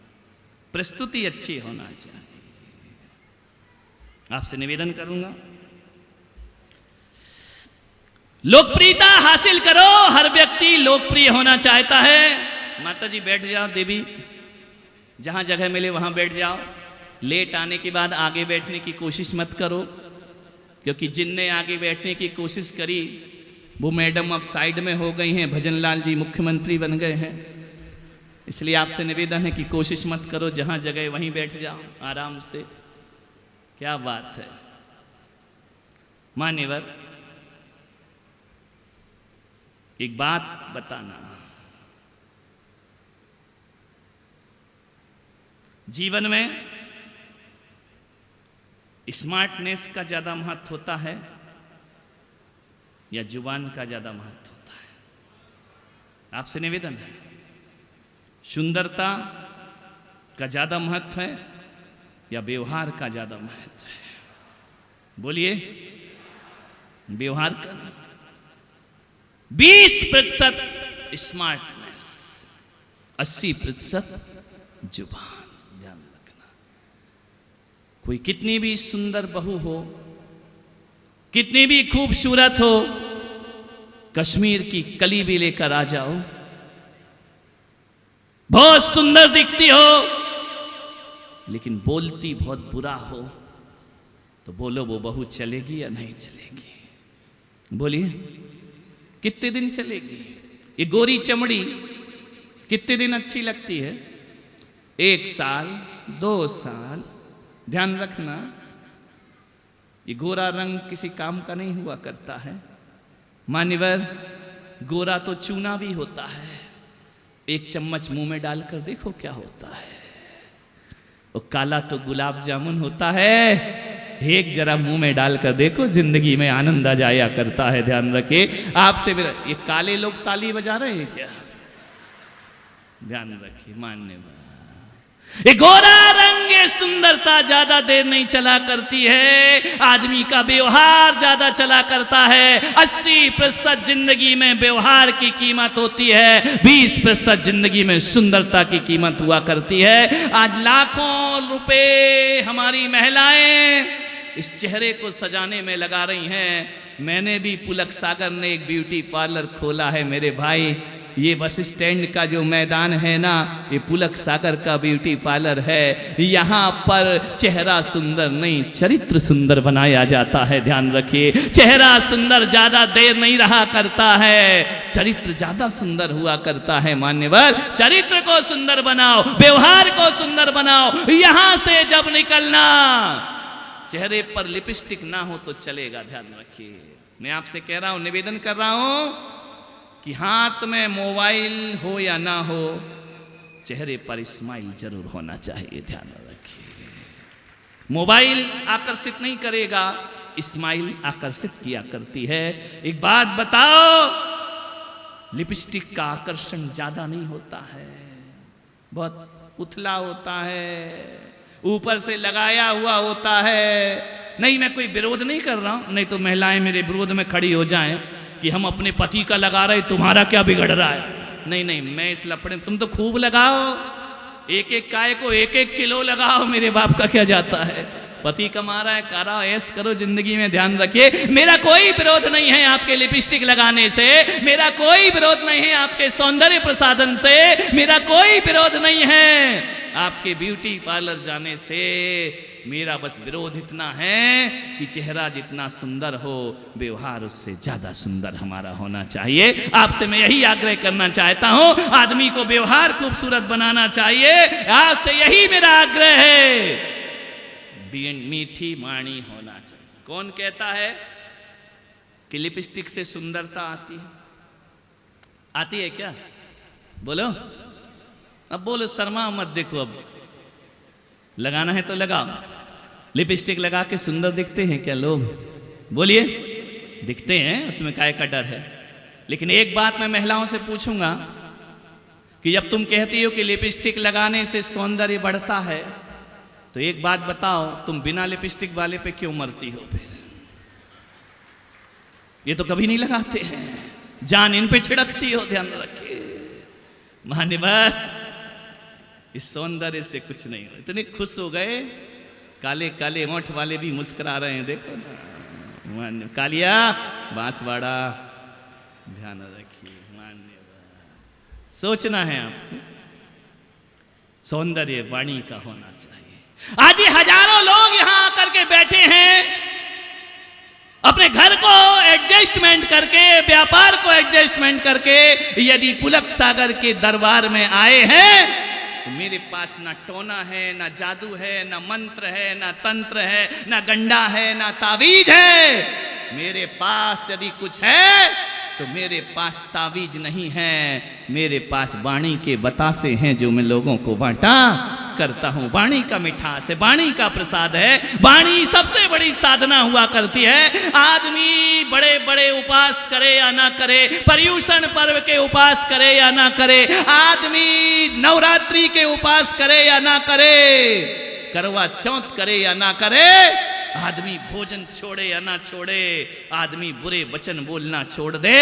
प्रस्तुति अच्छी होना चाहिए। आपसे निवेदन करूंगा, लोकप्रियता हासिल करो। हर व्यक्ति लोकप्रिय होना चाहता है। माता जी बैठ जाओ, देवी जहां जगह मिले वहां बैठ जाओ। लेट आने के बाद आगे बैठने की कोशिश मत करो, क्योंकि जिनने आगे बैठने की कोशिश करी वो मैडम अब साइड में हो गई हैं, भजनलाल जी मुख्यमंत्री बन गए हैं। इसलिए आपसे निवेदन है कि कोशिश मत करो, जहां जगह वहीं बैठ जाओ आराम से। क्या बात है मान्यवर, एक बात बताना, जीवन में स्मार्टनेस का ज्यादा महत्व होता है या जुबान का ज्यादा महत्व होता है? आपसे निवेदन है, सुंदरता का ज्यादा महत्व है या व्यवहार का ज्यादा महत्व है? बोलिए, व्यवहार का। 20% स्मार्टनेस, 80% जुबान। ध्यान रखना, कोई कितनी भी सुंदर बहू हो, कितनी भी खूबसूरत हो, कश्मीर की कली भी लेकर आ जाओ, बहुत सुंदर दिखती हो, लेकिन बोलती बहुत बुरा हो, तो बोलो वो बहू चलेगी या नहीं चलेगी? बोलिए, कितने दिन चलेगी? ये गोरी चमड़ी कितने दिन अच्छी लगती है? 1 साल, 2 साल। ध्यान रखना, ये गोरा रंग किसी काम का नहीं हुआ करता है। मान्यवर, गोरा तो चूना भी होता है, 1 चम्मच मुंह में डालकर देखो क्या होता है। और काला तो गुलाब जामुन होता है, एक जरा मुंह में डालकर देखो, जिंदगी में आनंद आ जाया करता है। ध्यान रखिए, आपसे मेरा, ये काले लोग ताली बजा रहे हैं क्या? ध्यान रखिए मान्यवर, ये गोरा रंग, ये सुंदरता ज्यादा देर नहीं चला करती है, आदमी का व्यवहार ज्यादा चला करता है। 80% जिंदगी में व्यवहार की कीमत होती है, 20% जिंदगी में सुंदरता की कीमत हुआ करती है। आज लाखों रुपए हमारी महिलाएं इस चेहरे को सजाने में लगा रही हैं। मैंने भी पुलक सागर ने एक ब्यूटी पार्लर खोला है मेरे भाई। ये बस स्टैंड का जो मैदान है ना, ये पुलक सागर का ब्यूटी पार्लर है। यहाँ पर चेहरा सुंदर नहीं, चरित्र सुंदर बनाया जाता है। ध्यान रखिए, चेहरा सुंदर ज्यादा देर नहीं रहा करता है, चरित्र ज्यादा सुंदर हुआ करता है। मान्यवर, चरित्र को सुंदर बनाओ, व्यवहार को सुंदर बनाओ। यहाँ से जब निकलना चेहरे पर लिपस्टिक ना हो तो चलेगा। ध्यान रखिए, मैं आपसे कह रहा हूं, निवेदन कर रहा हूं कि हाथ में मोबाइल हो या ना हो, चेहरे पर स्माइल जरूर होना चाहिए। ध्यान रखिए, मोबाइल आकर्षित नहीं करेगा, स्माइल आकर्षित किया करती है। एक बात बताओ, लिपस्टिक का आकर्षण ज्यादा नहीं होता है, बहुत उथला होता है, ऊपर से लगाया हुआ होता है। नहीं, मैं कोई विरोध नहीं कर रहा हूं, नहीं तो महिलाएं मेरे विरोध में खड़ी हो जाएं कि हम अपने पति का लगा रहे, तुम्हारा क्या बिगड़ रहा है। नहीं नहीं, मैं इस लफड़े, तुम तो खूब लगाओ, एक एक काय को 1-1 किलो लगाओ, मेरे बाप का क्या जाता है। पति कमा रहा है, करो ऐश करो जिंदगी में। ध्यान रखिए, मेरा कोई विरोध नहीं है आपके लिपस्टिक लगाने से, मेरा कोई विरोध नहीं है आपके सौंदर्य प्रसाधन से, मेरा कोई विरोध नहीं है आपके ब्यूटी पार्लर जाने से। मेरा बस विरोध इतना है कि चेहरा जितना सुंदर हो, व्यवहार उससे ज्यादा सुंदर हमारा होना चाहिए। आपसे मैं यही आग्रह करना चाहता हूं, आदमी को व्यवहार खूबसूरत बनाना चाहिए। आपसे यही मेरा आग्रह है, मीठी वाणी होना चाहिए। कौन कहता है कि लिपस्टिक से सुंदरता आती है? आती है क्या? बोलो, अब बोलो, शर्मा मत, देखो अब लगाना है तो लगाओ। लिपस्टिक लगा के सुंदर दिखते हैं क्या लोग? बोलिए, दिखते हैं, उसमें काय का डर है। लेकिन एक बात मैं महिलाओं से पूछूंगा कि जब तुम कहती हो कि लिपस्टिक लगाने से सौंदर्य बढ़ता है, तो एक बात बताओ, तुम बिना लिपस्टिक वाले पे क्यों मरती हो? फिर ये तो कभी नहीं लगाते हैं, जान इन पे छिड़कती हो। ध्यान रखिए मान्यवर, इस सौंदर्य से कुछ नहीं हो। इतने खुश हो गए, काले काले मोठ वाले भी मुस्कुरा रहे हैं, देखो ना। कालिया बांसवाड़ा, ध्यान रखिए मान्यवर, सोचना है आपको, सौंदर्य वाणी का होना चाहिए। आज ये हजारों लोग यहां आकर के बैठे हैं, अपने घर को एडजस्टमेंट करके, व्यापार को एडजस्टमेंट करके यदि पुलक सागर के दरबार में आए हैं, तो मेरे पास ना टोना है, ना जादू है, ना मंत्र है, ना तंत्र है, ना गंडा है, ना तावीज है। मेरे पास यदि कुछ है तो मेरे पास तावीज नहीं है, मेरे पास वाणी के बतासे हैं जो मैं लोगों को बांटा करता हूं। वाणी का मिठास है, वाणी का प्रसाद है, वाणी सबसे बड़ी साधना हुआ करती है। आदमी बड़े बड़े उपास करे या ना करे, पर्यूषण पर्व के उपास करे या ना करे, आदमी नवरात्रि के उपास करे या ना करे, करवा चौथ करे या ना करे, आदमी भोजन छोड़े या ना छोड़े, आदमी बुरे वचन बोलना छोड़ दे,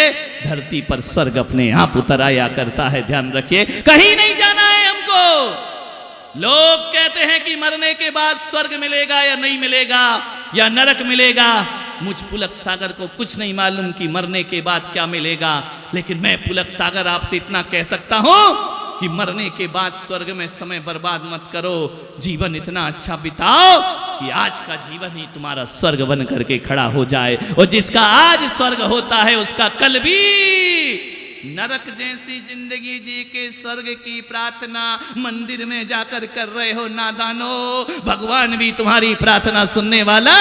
धरती पर स्वर्ग अपने आप उतर आया करता है। ध्यान रखिए, कहीं नहीं जाना है हमको। लोग कहते हैं कि मरने के बाद स्वर्ग मिलेगा या नहीं मिलेगा, या नरक मिलेगा। मुझ पुलक सागर को कुछ नहीं मालूम कि मरने के बाद क्या मिलेगा, लेकिन मैं पुलक सागर आपसे इतना कह सकता हूं कि मरने के बाद स्वर्ग में समय बर्बाद मत करो, जीवन इतना अच्छा बिताओ कि आज का जीवन ही तुम्हारा स्वर्ग बन करके खड़ा हो जाए। और जिसका आज स्वर्ग होता है उसका कल भी नरक जैसी जिंदगी जी के स्वर्ग की प्रार्थना मंदिर में जाकर कर रहे हो नादानो। भगवान भी तुम्हारी प्रार्थना सुनने वाला।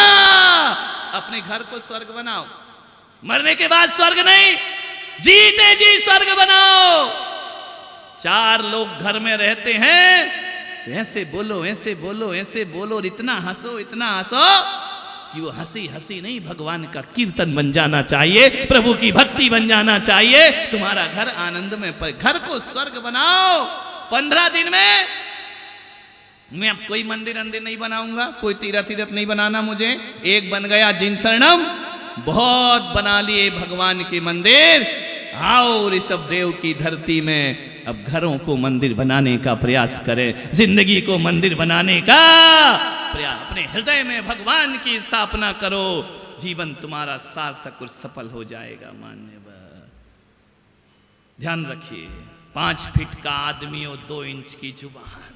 अपने घर को स्वर्ग बनाओ, मरने के बाद स्वर्ग नहीं, जीते जी स्वर्ग बनाओ। 4 लोग घर में रहते हैं तो ऐसे बोलो, ऐसे बोलो, ऐसे बोलो, और इतना हंसो कि वो हंसी हंसी नहीं, भगवान का कीर्तन बन जाना चाहिए, प्रभु की भक्ति बन जाना चाहिए। तुम्हारा घर आनंद में पर घर को स्वर्ग बनाओ। 15 दिन में मैं अब कोई मंदिर अंदिर नहीं बनाऊंगा, कोई तीरथ नहीं बनाना मुझे। एक बन गया जिन शरणम, बहुत बना लिए भगवान के मंदिर। आओ ऋषभ देव की धरती में अब घरों को मंदिर बनाने का प्रयास करें, जिंदगी को मंदिर बनाने का प्रयास। अपने हृदय में भगवान की स्थापना करो, जीवन तुम्हारा सार्थक और सफल हो जाएगा। मान्यवर ध्यान रखिए, 5 फीट का आदमी और 2 इंच की जुबान।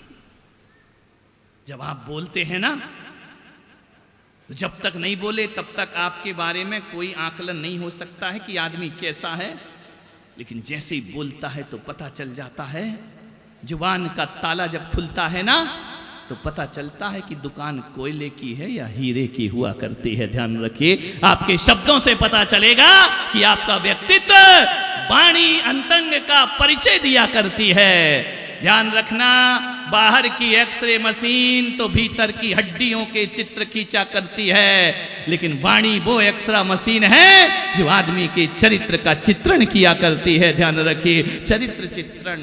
जब आप बोलते हैं ना, तो जब तक नहीं बोले तब तक आपके बारे में कोई आकलन नहीं हो सकता है कि आदमी कैसा है, लेकिन जैसे ही बोलता है तो पता चल जाता है। जुबान का ताला जब खुलता है ना, तो पता चलता है कि दुकान कोयले की है या हीरे की हुआ करती है। ध्यान रखिए, आपके शब्दों से पता चलेगा कि आपका व्यक्तित्व वाणी अंतरंग का परिचय दिया करती है। ध्यान रखना, बाहर की एक्सरे मशीन तो भीतर की हड्डियों के चित्र खींचा करती है, लेकिन वाणी वो एक्सरा मशीन है जो आदमी के चरित्र का चित्रण किया करती है। ध्यान रखिए, चरित्र चित्रण।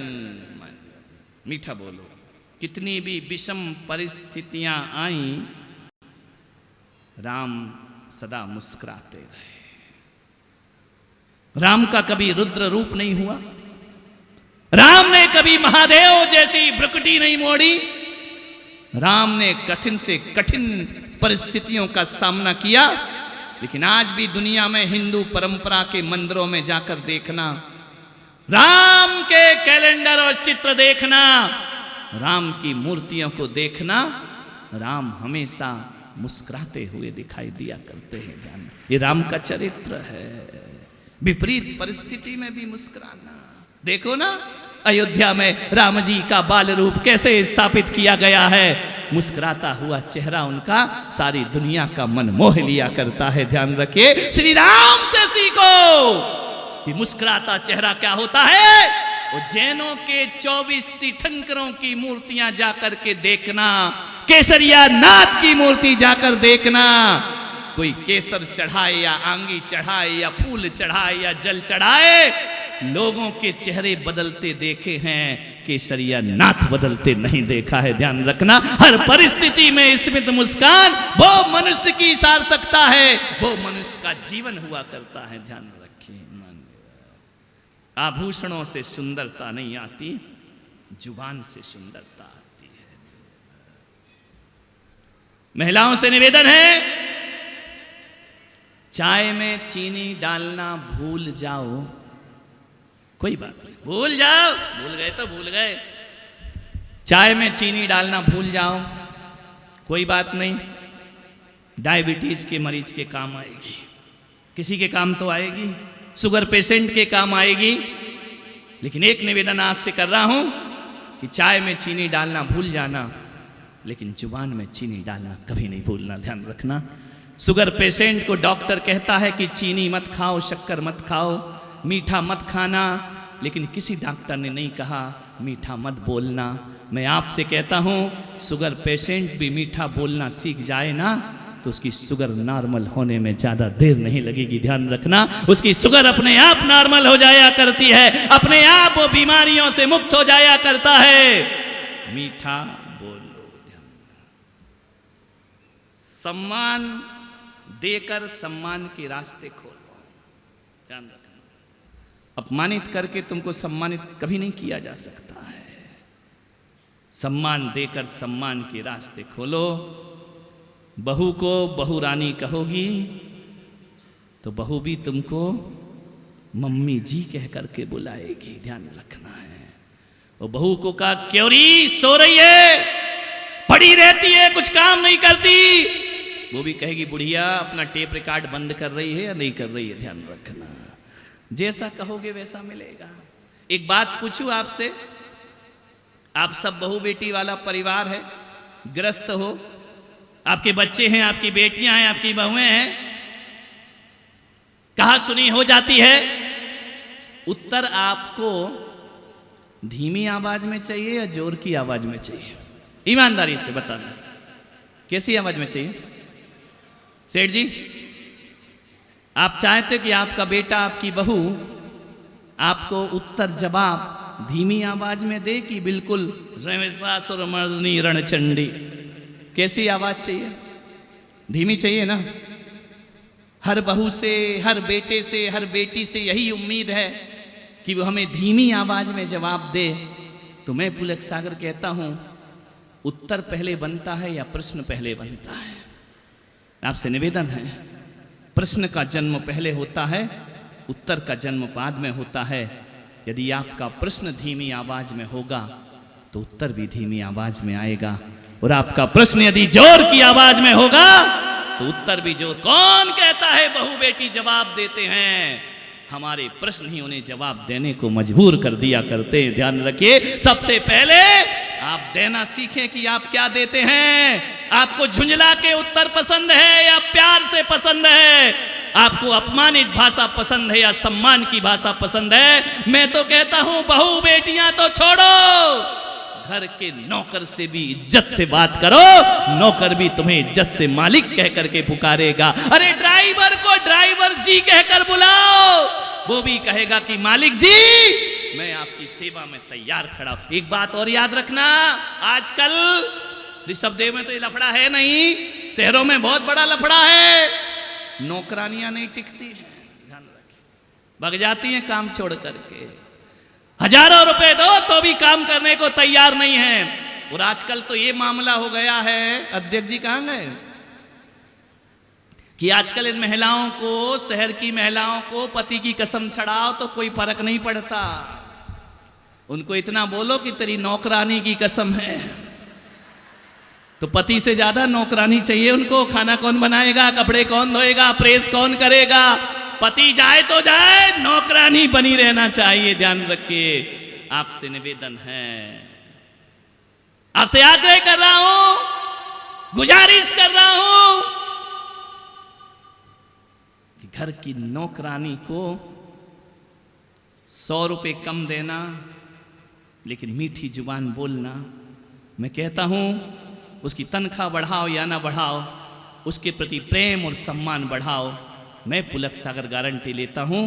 मीठा बोलो। कितनी भी विषम परिस्थितियां आई, राम सदा मुस्कुराते रहे। राम का कभी रुद्र रूप नहीं हुआ, राम ने कभी महादेव जैसी भ्रुकुटी नहीं मोड़ी। राम ने कठिन से कठिन परिस्थितियों का सामना किया। लेकिन आज भी दुनिया में हिंदू परंपरा के मंदिरों में जाकर देखना, राम के कैलेंडर और चित्र देखना, राम की मूर्तियों को देखना, राम हमेशा मुस्कुराते हुए दिखाई दिया करते हैं। ध्यान, ये राम का चरित्र है। विपरीत परिस्थिति में भी मुस्कुराना। देखो ना, अयोध्या में राम जी का बाल रूप कैसे स्थापित किया गया है। मुस्कुराता हुआ चेहरा उनका सारी दुनिया का मन मोह लिया करता है। ध्यान रखिए, श्री राम से सीखो कि मुस्कुराता चेहरा क्या होता है। जैनों के 24 तीर्थंकरों की मूर्तियां जाकर के देखना, केसरिया नाथ की मूर्ति जाकर देखना। कोई केसर चढ़ाए या आंगी चढ़ाए या फूल चढ़ाए या जल चढ़ाए, लोगों के चेहरे बदलते देखे हैं, केसरिया नाथ बदलते नहीं देखा है। ध्यान रखना, हर परिस्थिति में स्मित मुस्कान वो मनुष्य की सार्थकता है, वो मनुष्य का जीवन हुआ करता है। ध्यान रखिए। आभूषणों से सुंदरता नहीं आती, जुबान से सुंदरता आती है। महिलाओं से निवेदन है, चाय में चीनी डालना भूल जाओ, कोई बात नहीं, भूल जाओ, भूल गए तो भूल गए। चाय में चीनी डालना भूल जाओ, कोई बात नहीं। डायबिटीज के मरीज के काम आएगी, किसी के काम तो आएगी, शुगर पेशेंट के काम आएगी। लेकिन एक निवेदन आज से कर रहा हूं कि चाय में चीनी डालना भूल जाना, लेकिन जुबान में चीनी डालना कभी नहीं भूलना। ध्यान रखना, शुगर पेशेंट को डॉक्टर कहता है कि चीनी मत खाओ, शक्कर मत खाओ, मीठा मत खाना, लेकिन किसी डॉक्टर ने नहीं कहा मीठा मत बोलना। मैं आपसे कहता हूं, शुगर पेशेंट भी मीठा बोलना सीख जाए ना, तो उसकी शुगर नॉर्मल होने में ज़्यादा देर नहीं लगेगी। ध्यान रखना, उसकी शुगर अपने आप नॉर्मल हो जाया करती है, अपने आप वो बीमारियों से मुक्त हो जाया करता है। मीठा बोलो। सम्मान देकर सम्मान के रास्ते खोलो। ध्यान रखना, अपमानित करके तुमको सम्मानित कभी नहीं किया जा सकता है। सम्मान देकर सम्मान के रास्ते खोलो। बहू को बहू रानी कहोगी तो बहू भी तुमको मम्मी जी कह करके बुलाएगी। ध्यान रखना है। वो बहू को कहा क्योरी सो रही है, पड़ी रहती है, कुछ काम नहीं करती, वो भी कहेगी बुढ़िया अपना टेप रिकॉर्ड बंद कर रही है या नहीं कर रही है। ध्यान रखना, जैसा कहोगे वैसा मिलेगा। एक बात पूछूं आपसे, आप सब बहू बेटी वाला परिवार है, ग्रस्त हो, आपके बच्चे हैं, आपकी बेटियां हैं, आपकी बहुएं हैं, कहा सुनी हो जाती है। उत्तर आपको धीमी आवाज में चाहिए या जोर की आवाज में चाहिए? ईमानदारी से बताना, कैसी आवाज में चाहिए? सेठ जी, आप चाहते हो कि आपका बेटा आपकी बहू आपको उत्तर जवाब धीमी आवाज में दे कि बिल्कुल रविश्वासुर मर्दनी रणचंडी? कैसी आवाज चाहिए? धीमी चाहिए ना? हर बहू से, हर बेटे से, हर बेटी से यही उम्मीद है कि वो हमें धीमी आवाज में जवाब दे। तो मैं पुलक सागर कहता हूं, उत्तर पहले बनता है या प्रश्न पहले बनता है? आपसे निवेदन है, प्रश्न का जन्म पहले होता है, उत्तर का जन्म बाद में होता है। यदि आपका प्रश्न धीमी आवाज में होगा तो उत्तर भी धीमी आवाज में आएगा, और आपका प्रश्न यदि जोर की आवाज में होगा तो उत्तर भी जोर। कौन कहता है बहू बेटी जवाब देते हैं? हमारे प्रश्न ही उन्हें जवाब देने को मजबूर कर दिया करते हैं। ध्यान रखिए, सबसे पहले आप देना सीखें कि आप क्या देते हैं। आपको झुंझला के उत्तर पसंद है या प्यार से पसंद है? आपको अपमानित भाषा पसंद है या सम्मान की भाषा पसंद है? मैं तो कहता हूं बहू बेटियां तो छोड़ो, घर के नौकर से भी इज्जत से बात करो। नौकर भी तुम्हें इज्जत से मालिक कह करके पुकारेगा। अरे ड्राइवर को ड्राइवर जी कहकर बुलाओ, वो भी कहेगा कि मालिक जी मैं आपकी सेवा में तैयार खड़ा हूं। एक बात और याद रखना, आजकल ऋषभदेव में तो ये लफड़ा है नहीं, शहरों में बहुत बड़ा लफड़ा है। नौकरानियां नहीं टिकती हैं, ध्यान रखिए, भाग जाती हैं काम छोड़ करके। हजारों रुपए दो तो भी काम करने को तैयार नहीं है। और आजकल तो ये मामला हो गया है, अध्यक्ष जी कहां गए, कि आजकल इन महिलाओं को, शहर की महिलाओं को पति की कसम छड़ाओ तो कोई फर्क नहीं पड़ता। उनको इतना बोलो कि तेरी नौकरानी की कसम है, तो पति से ज्यादा नौकरानी चाहिए उनको। खाना कौन बनाएगा, कपड़े कौन धोएगा, प्रेस कौन करेगा? पति जाए तो जाए, नौकरानी बनी रहना चाहिए। ध्यान रखिए, आपसे निवेदन है, आपसे आग्रह कर रहा हूं, गुजारिश कर रहा हूं कि घर की नौकरानी को 100 रुपए कम देना, लेकिन मीठी जुबान बोलना। मैं कहता हूं उसकी तनख्वाह बढ़ाओ या ना बढ़ाओ, उसके प्रति प्रेम और सम्मान बढ़ाओ। मैं पुलक सागर गारंटी लेता हूं,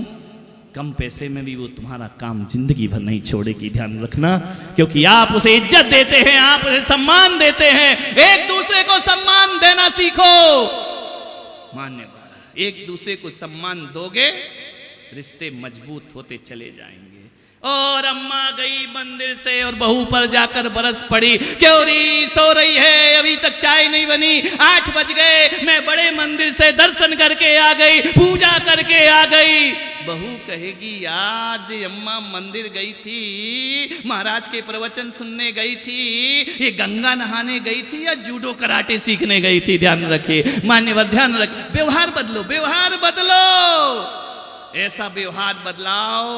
कम पैसे में भी वो तुम्हारा काम जिंदगी भर नहीं छोड़ेगी। ध्यान रखना, क्योंकि आप उसे इज्जत देते हैं, आप उसे सम्मान देते हैं। एक दूसरे को सम्मान देना सीखो। मान्यवर, एक दूसरे को सम्मान दोगे, रिश्ते मजबूत होते चले जाएंगे। और अम्मा गई मंदिर से और बहू पर जाकर बरस पड़ी, क्यों री सो रही है, अभी तक चाय नहीं बनी, 8 बज गए, मैं बड़े मंदिर से दर्शन करके आ गई, पूजा करके आ गई। बहू कहेगी आज अम्मा मंदिर गई थी, महाराज के प्रवचन सुनने गई थी, ये गंगा नहाने गई थी या जूडो कराटे सीखने गई थी? ध्यान रखिए मान्यवर, ध्यान रख, व्यवहार बदलो, व्यवहार बदलो। ऐसा व्यवहार बदलाओ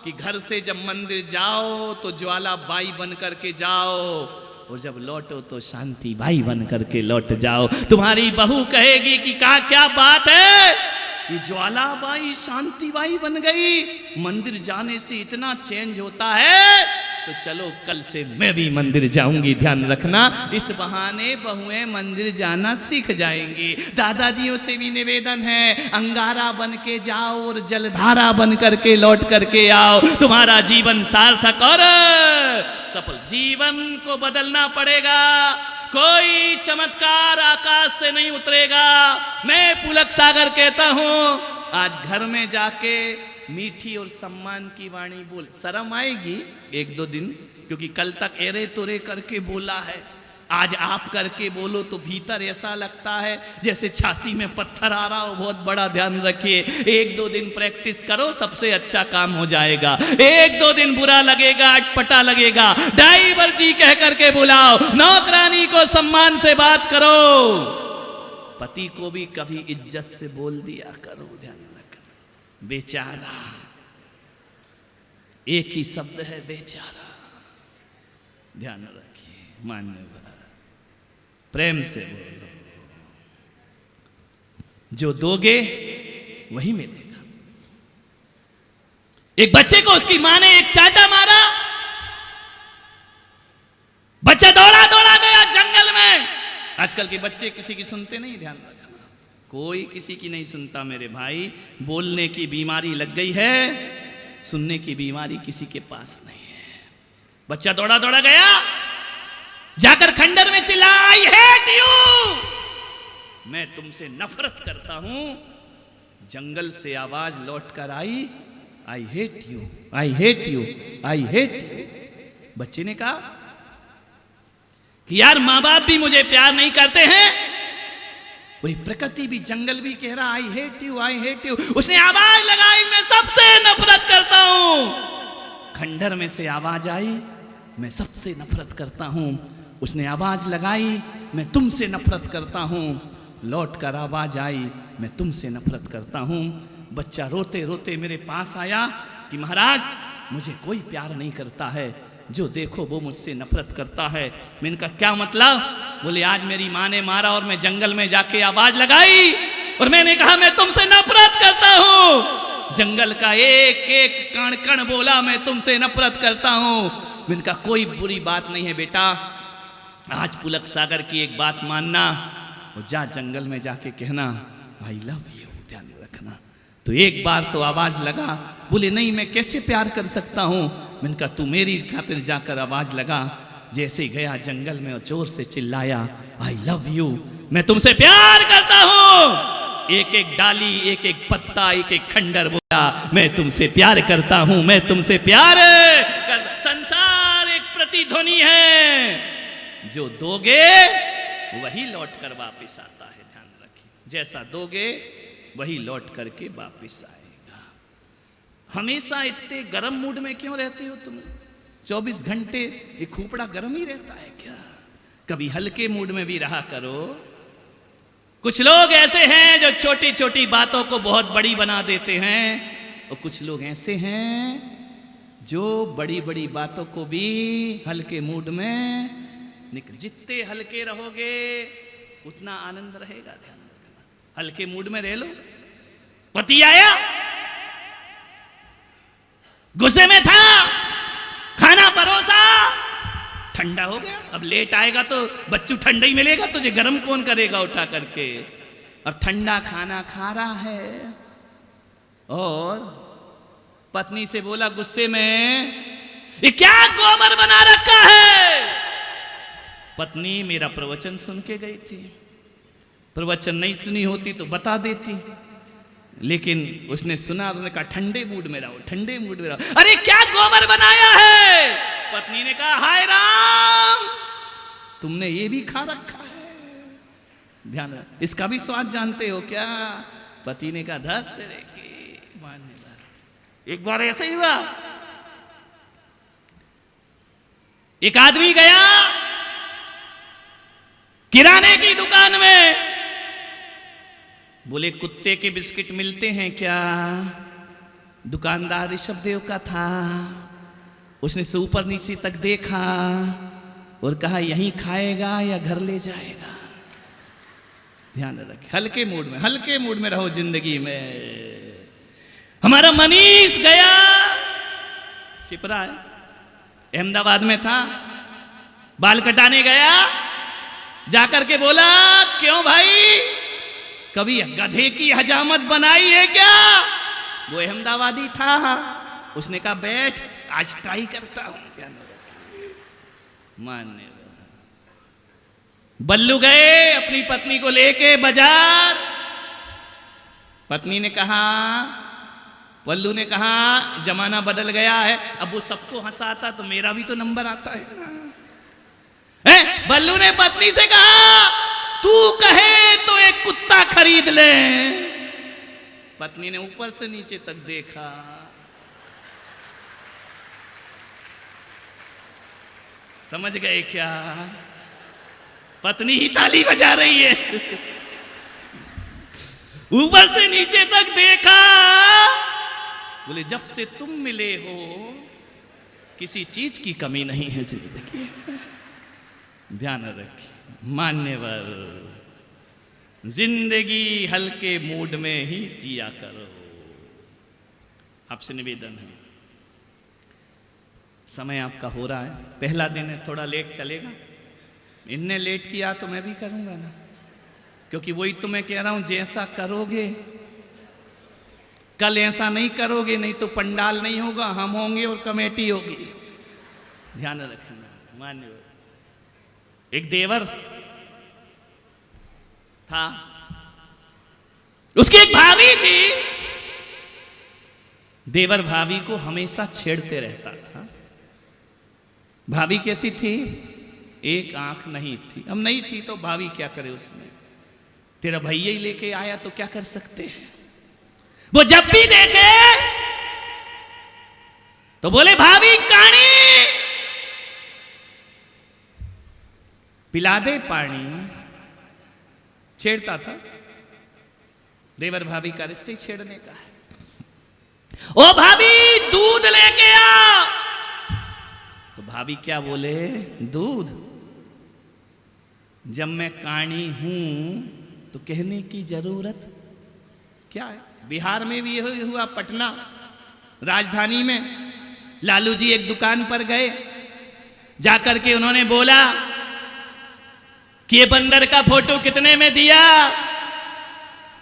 कि घर से जब मंदिर जाओ तो ज्वाला बाई बन करके जाओ, और जब लौटो तो शांति बाई बन करके लौट जाओ। तुम्हारी बहू कहेगी कि क्या बात है, ये ज्वाला बाई शांति बाई बन गई, मंदिर जाने से इतना चेंज होता है, तो चलो कल से मैं भी मंदिर जाऊंगी। ध्यान रखना, इस बहाने बहुएं मंदिर जाना सीख जाएंगी। दादाजियों से भी निवेदन है, अंगारा बन के जाओ और जलधारा बन करके लौट करके आओ। तुम्हारा जीवन सार्थक और सफल, जीवन को बदलना पड़ेगा। कोई चमत्कार आकाश से नहीं उतरेगा। मैं पुलक सागर कहता हूं, आज घर में जाके मीठी और सम्मान की वाणी बोल। शर्म आएगी 1-2 दिन, क्योंकि कल तक एरे तोरे करके बोला है, आज आप करके बोलो तो भीतर ऐसा लगता है जैसे छाती में पत्थर आ रहा हो बहुत बड़ा। ध्यान रखिए, 1-2 दिन प्रैक्टिस करो, सबसे अच्छा काम हो जाएगा। 1-2 दिन बुरा लगेगा, अटपटा लगेगा, ड्राइवर जी कह करके बुलाओ, नौकरानी को सम्मान से बात करो, पति को भी कभी इज्जत से बोल दिया करो। ध्यान रखना, बेचारा एक ही शब्द है, बेचारा। ध्यान रखिए मान्यवर, प्रेम से बोलो, जो दोगे वही मिलेगा। एक बच्चे को उसकी मां ने एक चाटा मारा, बच्चा दौड़ा दौड़ा गया जंगल में। आजकल के बच्चे किसी की सुनते नहीं, ध्यान रखना, कोई किसी की नहीं सुनता मेरे भाई। बोलने की बीमारी लग गई है, सुनने की बीमारी किसी के पास नहीं है। बच्चा दौड़ा दौड़ा गया, जाकर खंडर में चिल्ला, आई हेट यू, मैं तुमसे नफरत करता हूं। जंगल से आवाज लौट कर आई, I hate you, I hate you, I hate you. बच्चे ने कहा कि यार मां बाप भी मुझे प्यार नहीं करते हैं, पूरी प्रकृति भी, जंगल भी कह रहा आई hate you, I hate you. उसने आवाज लगाई, मैं सबसे नफरत करता हूं। खंडर में से आवाज आई, मैं सबसे नफरत करता हूं। उसने आवाज लगाई, मैं तुमसे नफरत करता हूं। लौट कर आवाज आई, मैं तुमसे नफरत करता हूं। बच्चा रोते रोते मेरे पास आया कि महाराज मुझे कोई प्यार नहीं करता है, जो देखो वो मुझसे नफरत करता है। मैंने कहा क्या मतलब? बोले आज मेरी माँ ने मारा और मैं जंगल में जाके आवाज लगाई और मैंने कहा मैं तुमसे नफरत करता हूं। जंगल का एक एक कण कण बोला मैं तुमसे नफरत करता हूं। मैंने कहा कोई बुरी बात नहीं है बेटा, आज पुलक सागर की एक बात मानना और जा जंगल में जाके कहना आई लव यू, ध्यान रखना। तो एक बार तो आवाज लगा। बोले नहीं मैं कैसे प्यार कर सकता हूं। मैंने कहा तू मेरी खातिर जाकर आवाज लगा। जैसे गया जंगल में और जोर से चिल्लाया आई लव यू, मैं तुमसे प्यार करता हूं। एक एक डाली, एक एक पत्ता, एक एक खंडर बोला मैं तुमसे प्यार करता हूं, मैं तुमसे प्यार कर। संसार एक प्रतिध्वनि है, जो दोगे वही लौट कर वापिस आता है, ध्यान रखिए। जैसा दोगे वही लौट करके वापिस आएगा। हमेशा इतने गर्म मूड में क्यों रहते हो तुम? 24 घंटे ये खोपड़ा गर्म ही रहता है क्या? कभी हल्के मूड में भी रहा करो। कुछ लोग ऐसे हैं जो छोटी छोटी बातों को बहुत बड़ी बना देते हैं, और कुछ लोग ऐसे हैं जो बड़ी बड़ी बातों को भी हल्के मूड में निकल। जितने हल्के रहोगे उतना आनंद रहेगा, ध्यान रखना। हल्के मूड में रह लो। पति आया, गुस्से में था, खाना परोसा, ठंडा हो गया। अब लेट आएगा तो बच्चू ठंडा ही मिलेगा तुझे, गर्म कौन करेगा उठा करके। अब ठंडा खाना खा रहा है और पत्नी से बोला गुस्से में, ये क्या गोबर बना रखा है? पत्नी मेरा प्रवचन सुन के गई थी, प्रवचन नहीं सुनी होती तो बता देती, लेकिन उसने सुना, उसने कहा ठंडे मूड में रहो, ठंडे मूड में रहो। अरे क्या गोबर बनाया है? पत्नी ने कहा हाय राम, तुमने ये भी खा रखा है, ध्यान रख, इसका भी स्वाद जानते हो क्या? पति ने कहा धत तेरे की मानने वाला। एक बार ऐसा ही हुआ, एक आदमी गया किराने की दुकान में, बोले कुत्ते के बिस्किट मिलते हैं क्या? दुकानदार ऋषभदेव का था। उसने से ऊपर नीचे तक देखा और कहा यहीं खाएगा या घर ले जाएगा? ध्यान रखें, हल्के मूड में, हल्के मूड में रहो जिंदगी में। हमारा मनीष गया, छिपरा है, अहमदाबाद में था, बाल कटाने गया, जाकर के बोला क्यों भाई, कभी गधे की हजामत बनाई है क्या? वो अहमदाबादी था। उसने कहा बैठ, आज ट्राई करता हूं। मानने बल्लू गए अपनी पत्नी को लेके बाजार। पत्नी ने कहा, बल्लू ने कहा जमाना बदल गया है, अब वो सबको हंसाता तो मेरा भी तो नंबर आता है। बल्लू ने पत्नी से कहा तू कहे तो एक कुत्ता खरीद ले। पत्नी ने ऊपर से नीचे तक देखा, समझ गए क्या? पत्नी ही ताली बजा रही है। ऊपर से नीचे तक देखा, बोले जब से तुम मिले हो किसी चीज की कमी नहीं है जिंदगी। ध्यान रखिए, मान्यवर, जिंदगी हल्के मूड में ही जिया करो। आपसे निवेदन है, समय आपका हो रहा है, पहला दिन है, थोड़ा लेट चलेगा। इनने लेट किया तो मैं भी करूंगा ना, क्योंकि वही तो मैं कह रहा हूं, जैसा करोगे, कल ऐसा नहीं करोगे नहीं तो पंडाल नहीं होगा, हम होंगे और कमेटी होगी। ध्यान रखना मान्य। एक देवर था, उसकी एक भाभी थी। देवर भाभी को हमेशा छेड़ते रहता था। भाभी कैसी थी? एक आंख नहीं थी। अब नहीं थी तो भाभी क्या करे उसमें? तेरा भैया ही लेके आया तो क्या कर सकते हैं। वो जब भी देखे तो बोले भाभी कानी पिला दे पानी। छेड़ता था। देवर भाभी का रिश्ते छेड़ने का है। ओ भाभी दूध लेके आ। तो भाभी क्या बोले? दूध? जब मैं काणी हूं तो कहने की जरूरत क्या है? बिहार में भी यही हुआ। पटना राजधानी में लालू जी एक दुकान पर गए। जाकर के उन्होंने बोला कि ये बंदर का फोटो कितने में दिया?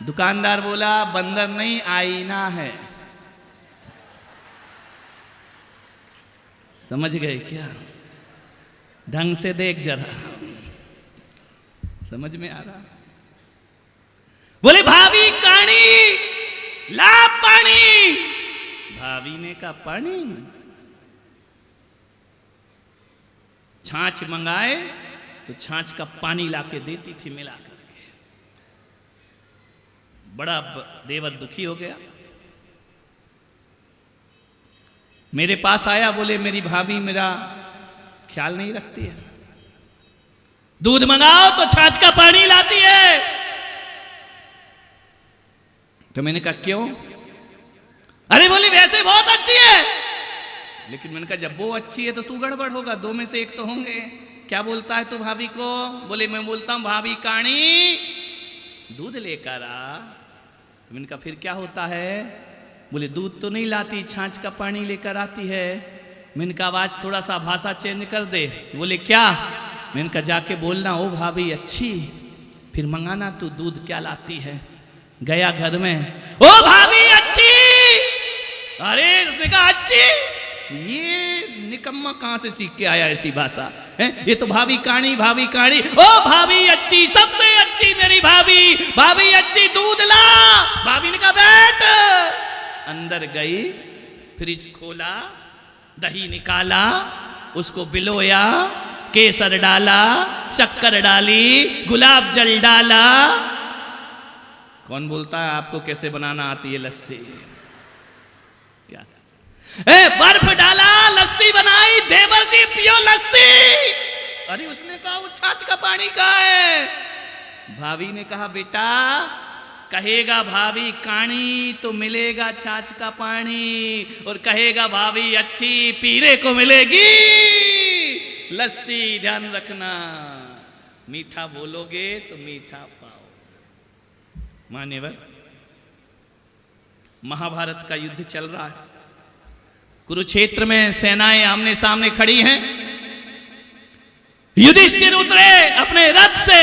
दुकानदार बोला बंदर नहीं आईना है। समझ गए क्या? ढंग से देख जरा, समझ में आ रहा? बोले भाभी कानी ला पानी। भाभी ने कहा पानी? छाछ मंगाए तो छाछ का पानी लाके देती थी मिला करके। बड़ा देवर दुखी हो गया। मेरे पास आया, बोले मेरी भाभी मेरा ख्याल नहीं रखती है। दूध मंगाओ तो छाछ का पानी लाती है। तो मैंने कहा क्यों? अरे बोली वैसे बहुत अच्छी है। लेकिन मैंने कहा जब वो अच्छी है तो तू गड़बड़ होगा, दो में से एक तो होंगे। क्या बोलता है तू भाभी को? बोले मैं बोलता हूं भाभी काणी दूध लेकर आ। तो मैंने कहा फिर क्या होता है? बोले दूध तो नहीं लाती, छाछ का पानी लेकर आती है। मैंने कहा आवाज थोड़ा सा भाषा चेंज कर दे। बोले क्या? मैंने कहा जाके बोलना ओ भाभी अच्छी, फिर मंगाना तू दूध क्या लाती है। गया घर में, ओ भाभी अच्छी। अरे उसने कहा अच्छी? ये निकम्मा कहां से सीख के आया ऐसी भाषा है? ये तो भाभी काणी ओ भाभी अच्छी, सबसे अच्छी मेरी भाभी अच्छी दूध ला। भाभी ने कहा बैठ। अंदर गई, फ्रिज खोला, दही निकाला, उसको बिलोया, केसर डाला, शक्कर डाली, गुलाब जल डाला। कौन बोलता है आपको कैसे बनाना आती है लस्सी? क्या बर्फ डाला, लस्सी बनाई, देवर जी पियो लस्सी। अरे उसने कहा वो छाछ का पानी कहाँ है? भाभी ने कहा बेटा कहेगा भाभी काणी तो मिलेगा छाछ का पानी, और कहेगा भाभी अच्छी पीने को मिलेगी लस्सी। ध्यान रखना, मीठा बोलोगे तो मीठा पाओ। मान्यवर, महाभारत का युद्ध चल रहा है। कुरुक्षेत्र में सेनाएं आमने सामने खड़ी हैं। युधिष्ठिर उतरे अपने रथ से,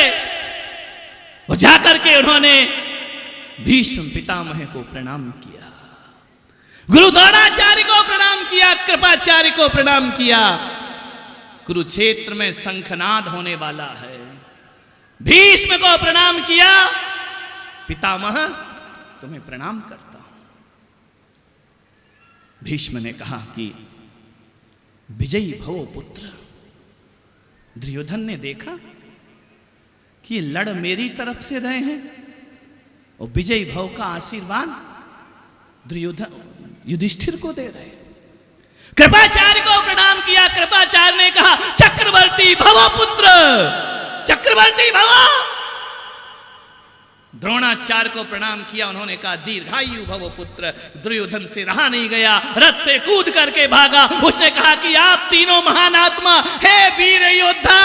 वो जाकर के उन्होंने भीष्म पितामह को प्रणाम किया, गुरु द्रोणाचार्य को प्रणाम किया, कृपाचार्य को प्रणाम किया। कुरुक्षेत्र में शंखनाद होने वाला है। भीष्म को प्रणाम किया, पितामह तुम्हें प्रणाम करता हूं। भीष्म ने कहा कि विजयी भव पुत्र। दुर्योधन ने देखा कि ये लड़ मेरी तरफ से रहे हैं और विजयी भव का आशीर्वाद दुर्योधन युधिष्ठिर को दे रहे। कृपाचार्य को प्रणाम किया। कृपाचार्य ने कहा चक्रवर्ती भव पुत्र, चक्रवर्ती भव। द्रोणाचार्य को प्रणाम किया। उन्होंने कहा दीर्घायु भव पुत्र। दुर्योधन से रहा नहीं गया, रथ से कूद करके भागा। उसने कहा कि आप तीनों महान आत्मा है, वीर योद्धा,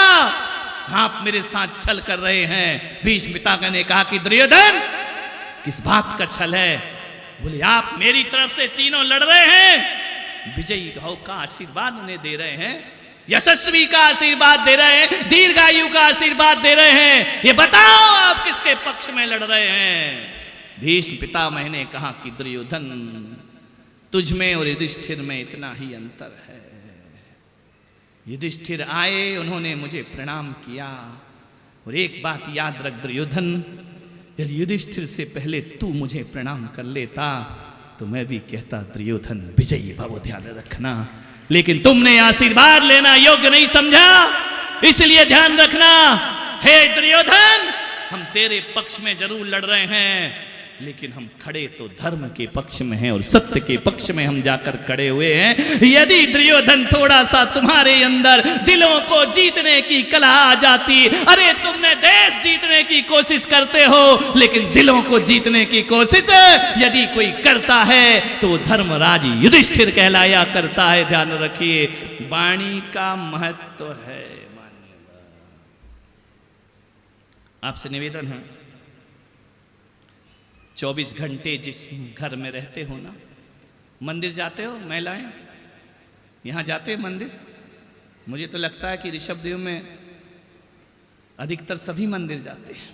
आप मेरे साथ छल कर रहे हैं। भीष्म पितामह ने कहा कि दुर्योधन किस बात का छल है? बोले आप मेरी तरफ से तीनों लड़ रहे हैं, विजयी भव का आशीर्वाद उन्हें दे रहे हैं, यशस्वी का आशीर्वाद दे रहे हैं, दीर्घायु का आशीर्वाद दे रहे हैं। ये बताओ आप किसके पक्ष में लड़ रहे हैं? भीष्म पितामह ने कहा कि दुर्योधन तुझ में और युधिष्ठिर में इतना ही अंतर है। युधिष्ठिर आए, उन्होंने मुझे प्रणाम किया। और एक बात याद रख दुर्योधन, यदि युधिष्ठिर से पहले तू मुझे प्रणाम कर लेता तो मैं भी कहता दुर्योधन विजयी भव, ध्यान रखना। लेकिन तुमने आशीर्वाद लेना योग्य नहीं समझा, इसलिए ध्यान रखना। हे दुर्योधन, हम तेरे पक्ष में जरूर लड़ रहे हैं, लेकिन हम खड़े तो धर्म के पक्ष में हैं और सत्य के पक्ष में हम जाकर खड़े हुए हैं। यदि दुर्योधन थोड़ा सा तुम्हारे अंदर दिलों को जीतने की कला आ जाती, अरे तुमने देश जीतने की कोशिश करते हो, लेकिन दिलों को जीतने की कोशिश यदि कोई करता है तो धर्मराज युधिष्ठिर कहलाया करता है। ध्यान रखिए, वाणी का महत्व है। आपसे निवेदन है, 24 घंटे जिस घर में रहते हो ना, मंदिर जाते हो महिलाएं, यहाँ जाते हैं मंदिर? मुझे तो लगता है कि ऋषभदेव में अधिकतर सभी मंदिर जाते हैं।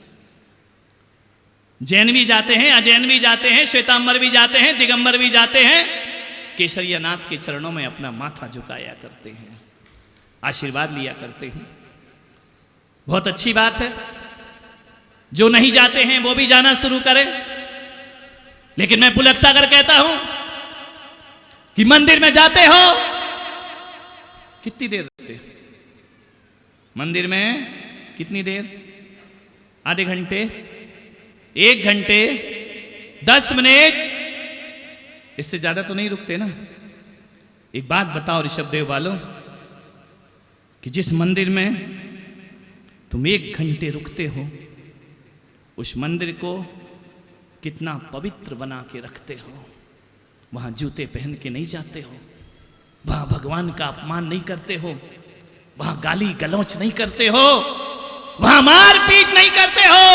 जैन भी जाते हैं, अजैन भी जाते हैं, श्वेतांबर भी जाते हैं, दिगंबर भी जाते हैं। केसरियानाथ के चरणों में अपना माथा झुकाया करते हैं, आशीर्वाद लिया करते हैं। बहुत अच्छी बात है। जो नहीं जाते हैं वो भी जाना शुरू करें। लेकिन मैं पुलक सागर कहता हूं कि मंदिर में जाते हो, कितनी देर रहते हो मंदिर में? कितनी देर? आधे घंटे, 1 घंटे, 10 मिनट, इससे ज्यादा तो नहीं रुकते ना। एक बात बताओ ऋषभदेव वालों, कि जिस मंदिर में तुम 1 घंटे रुकते हो, उस मंदिर को कितना पवित्र बना के रखते हो। वहां जूते पहन के नहीं जाते हो, वहां भगवान का अपमान नहीं करते हो, वहां गाली गलौच नहीं करते हो, वहां मारपीट नहीं करते हो।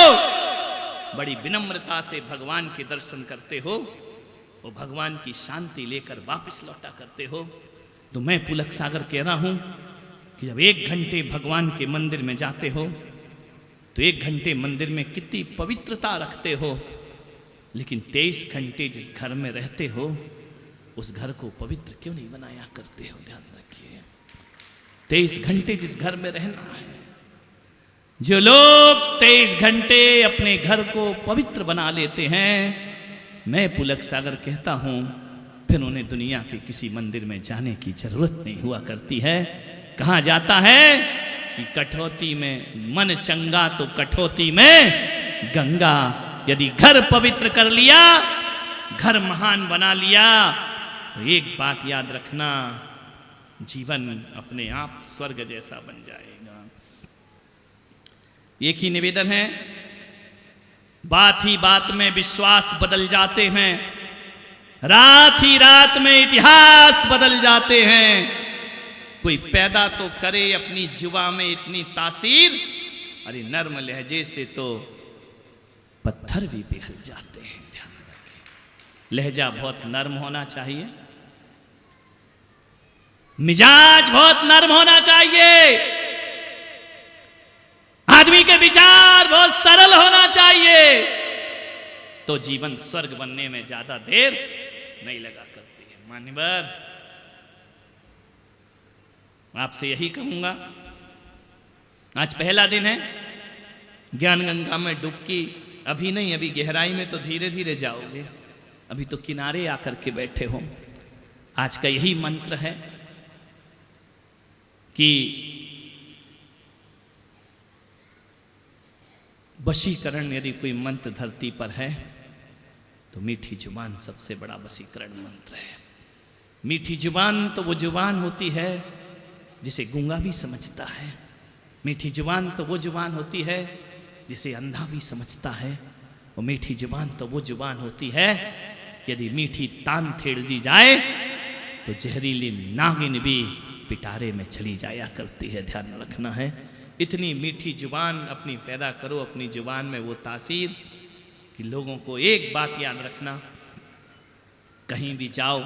बड़ी विनम्रता से भगवान के दर्शन करते हो और भगवान की शांति लेकर वापस लौटा करते हो। तो मैं पुलक सागर कह रहा हूं कि जब 1 घंटे भगवान के मंदिर में जाते हो तो 1 घंटे मंदिर में कितनी पवित्रता रखते हो। लेकिन 23 घंटे जिस घर में रहते हो, उस घर को पवित्र क्यों नहीं बनाया करते हो? ध्यान रखिए, 23 घंटे जिस घर में रहना है। जो लोग 23 घंटे अपने घर को पवित्र बना लेते हैं, मैं पुलक सागर कहता हूं, फिर उन्हें दुनिया के किसी मंदिर में जाने की जरूरत नहीं हुआ करती है। कहा जाता है कि कठौती में मन चंगा तो कठौती में गंगा। यदि घर पवित्र कर लिया, घर महान बना लिया, तो एक बात याद रखना, जीवन अपने आप स्वर्ग जैसा बन जाएगा। एक ही निवेदन है, बात ही बात में विश्वास बदल जाते हैं, रात ही रात में इतिहास बदल जाते हैं। कोई पैदा तो करे अपनी जुबा में इतनी तासीर, अरे नर्म लहजे से तो पत्थर भी पिघल जाते हैं। ध्यान रखें, लहजा बहुत नर्म होना चाहिए, मिजाज बहुत नर्म होना चाहिए, आदमी के विचार बहुत सरल होना चाहिए, तो जीवन स्वर्ग बनने में ज्यादा देर नहीं लगा करती है। मान्यवर, आपसे यही कहूंगा, आज पहला दिन है, ज्ञान गंगा में डुबकी अभी नहीं, अभी गहराई में तो धीरे धीरे जाओगे, अभी तो किनारे आकर के बैठे हो। आज का यही मंत्र है कि वशीकरण यदि कोई मंत्र धरती पर है तो मीठी जुबान सबसे बड़ा वशीकरण मंत्र है। मीठी जुबान तो वो जुबान होती है जिसे गूंगा भी समझता है। मीठी जुबान तो वो जुबान होती है जिसे अंधा भी समझता है। और मीठी जुबान तो वो जुबान होती है, यदि मीठी तान छेड़ दी जाए तो जहरीली नागिन भी पिटारे में चली जाया करती है। ध्यान रखना है, इतनी मीठी जुबान अपनी पैदा करो, अपनी जुबान में वो तासीर कि लोगों को एक बात याद रखना, कहीं भी जाओ,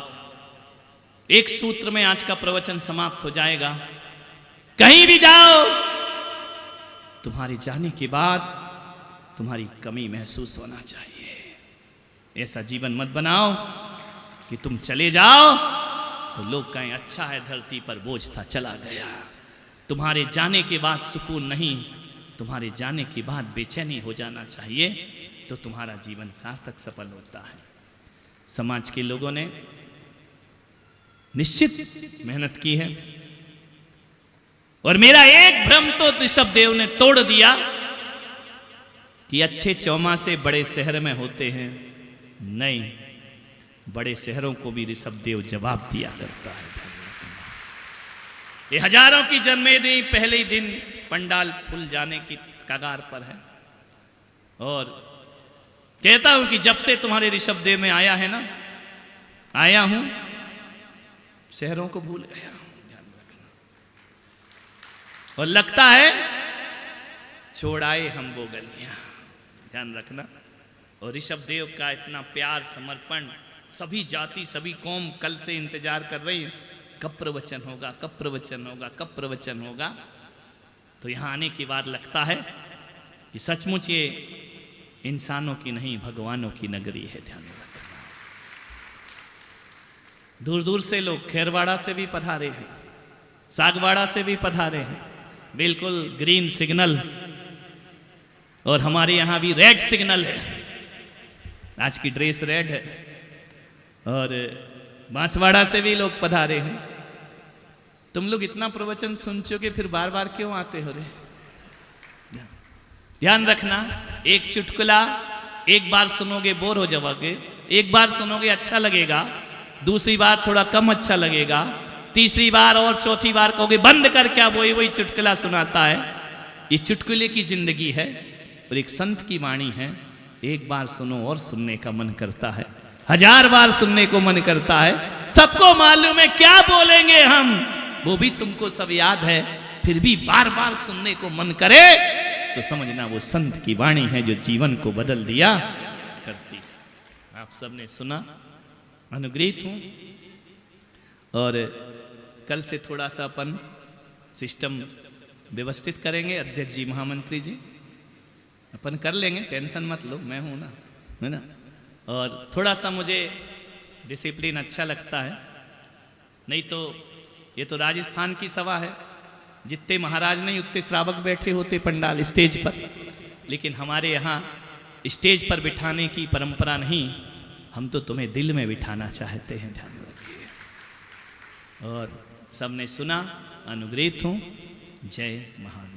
एक सूत्र में आज का प्रवचन समाप्त हो जाएगा, कहीं भी जाओ, तुम्हारे जाने के बाद तुम्हारी कमी महसूस होना चाहिए। ऐसा जीवन मत बनाओ कि तुम चले जाओ तो लोग कहें अच्छा है धरती पर बोझ था चला गया। तुम्हारे जाने के बाद सुकून नहीं, तुम्हारे जाने के बाद बेचैनी हो जाना चाहिए, तो तुम्हारा जीवन सार्थक सफल होता है। समाज के लोगों ने निश्चित मेहनत की है, और मेरा एक भ्रम तो ऋषभ देव ने तोड़ दिया कि अच्छे चौमासे बड़े शहर में होते हैं। नहीं, बड़े शहरों को भी ऋषभ देव जवाब दिया करता है। ये हजारों की जन्मदिन पहले ही दिन पंडाल फुल जाने की कगार पर है, और कहता हूं कि जब से तुम्हारे ऋषभ देव में आया है ना, आया हूं, शहरों को भूल गया हूं, ध्यान रखना। और लगता है छोड़ आए हम वो गलियां, ध्यान रखना। और ऋषभ देव का इतना प्यार, समर्पण, सभी जाति सभी कौम कल से इंतजार कर रही है, कब प्रवचन होगा, कब प्रवचन होगा, कब प्रवचन होगा। तो यहाँ आने के बाद लगता है कि सचमुच ये इंसानों की नहीं भगवानों की नगरी है, ध्यान रखना। दूर दूर से लोग खेरवाड़ा से भी पधारे हैं, सागवाड़ा से भी पधारे हैं, बिल्कुल ग्रीन सिग्नल, और हमारे यहाँ भी रेड सिग्नल है, आज की ड्रेस रेड है। और बांसवाड़ा से भी लोग पधारे हैं। तुम लोग इतना प्रवचन सुन चुके, फिर बार बार क्यों आते हो रे? ध्यान रखना, एक चुटकुला एक बार सुनोगे बोर हो जाओगे, एक बार सुनोगे अच्छा लगेगा, दूसरी बार थोड़ा कम अच्छा लगेगा, तीसरी बार और चौथी बार कहोगे बंद कर, क्या वही चुटकुला सुनाता है। ये चुटकुले की जिंदगी है, और एक संत की वाणी है, एक बार सुनो और सुनने का मन करता है, 1000 बार सुनने को मन करता है। सबको मालूम है क्या बोलेंगे हम, वो भी तुमको सब याद है, फिर भी बार बार सुनने को मन करे तो समझना वो संत की वाणी है जो जीवन को बदल दिया करती। आप सबने सुना, अनुग्रहित हूं। और कल से थोड़ा सा अपन सिस्टम व्यवस्थित करेंगे, अध्यक्ष जी, महामंत्री जी, अपन कर लेंगे, टेंशन मत लो, मैं हूं ना, है ना। और थोड़ा सा मुझे डिसिप्लिन अच्छा लगता है, नहीं तो ये तो राजस्थान की सभा है, जितने महाराज नहीं उतने श्रावक बैठे होते पंडाल स्टेज पर, लेकिन हमारे यहाँ स्टेज पर बिठाने की परंपरा नहीं, हम तो तुम्हें दिल में बिठाना चाहते हैं, ध्यान रखिए। और सबने सुना, अनुग्रहित हूँ। जय महादेव।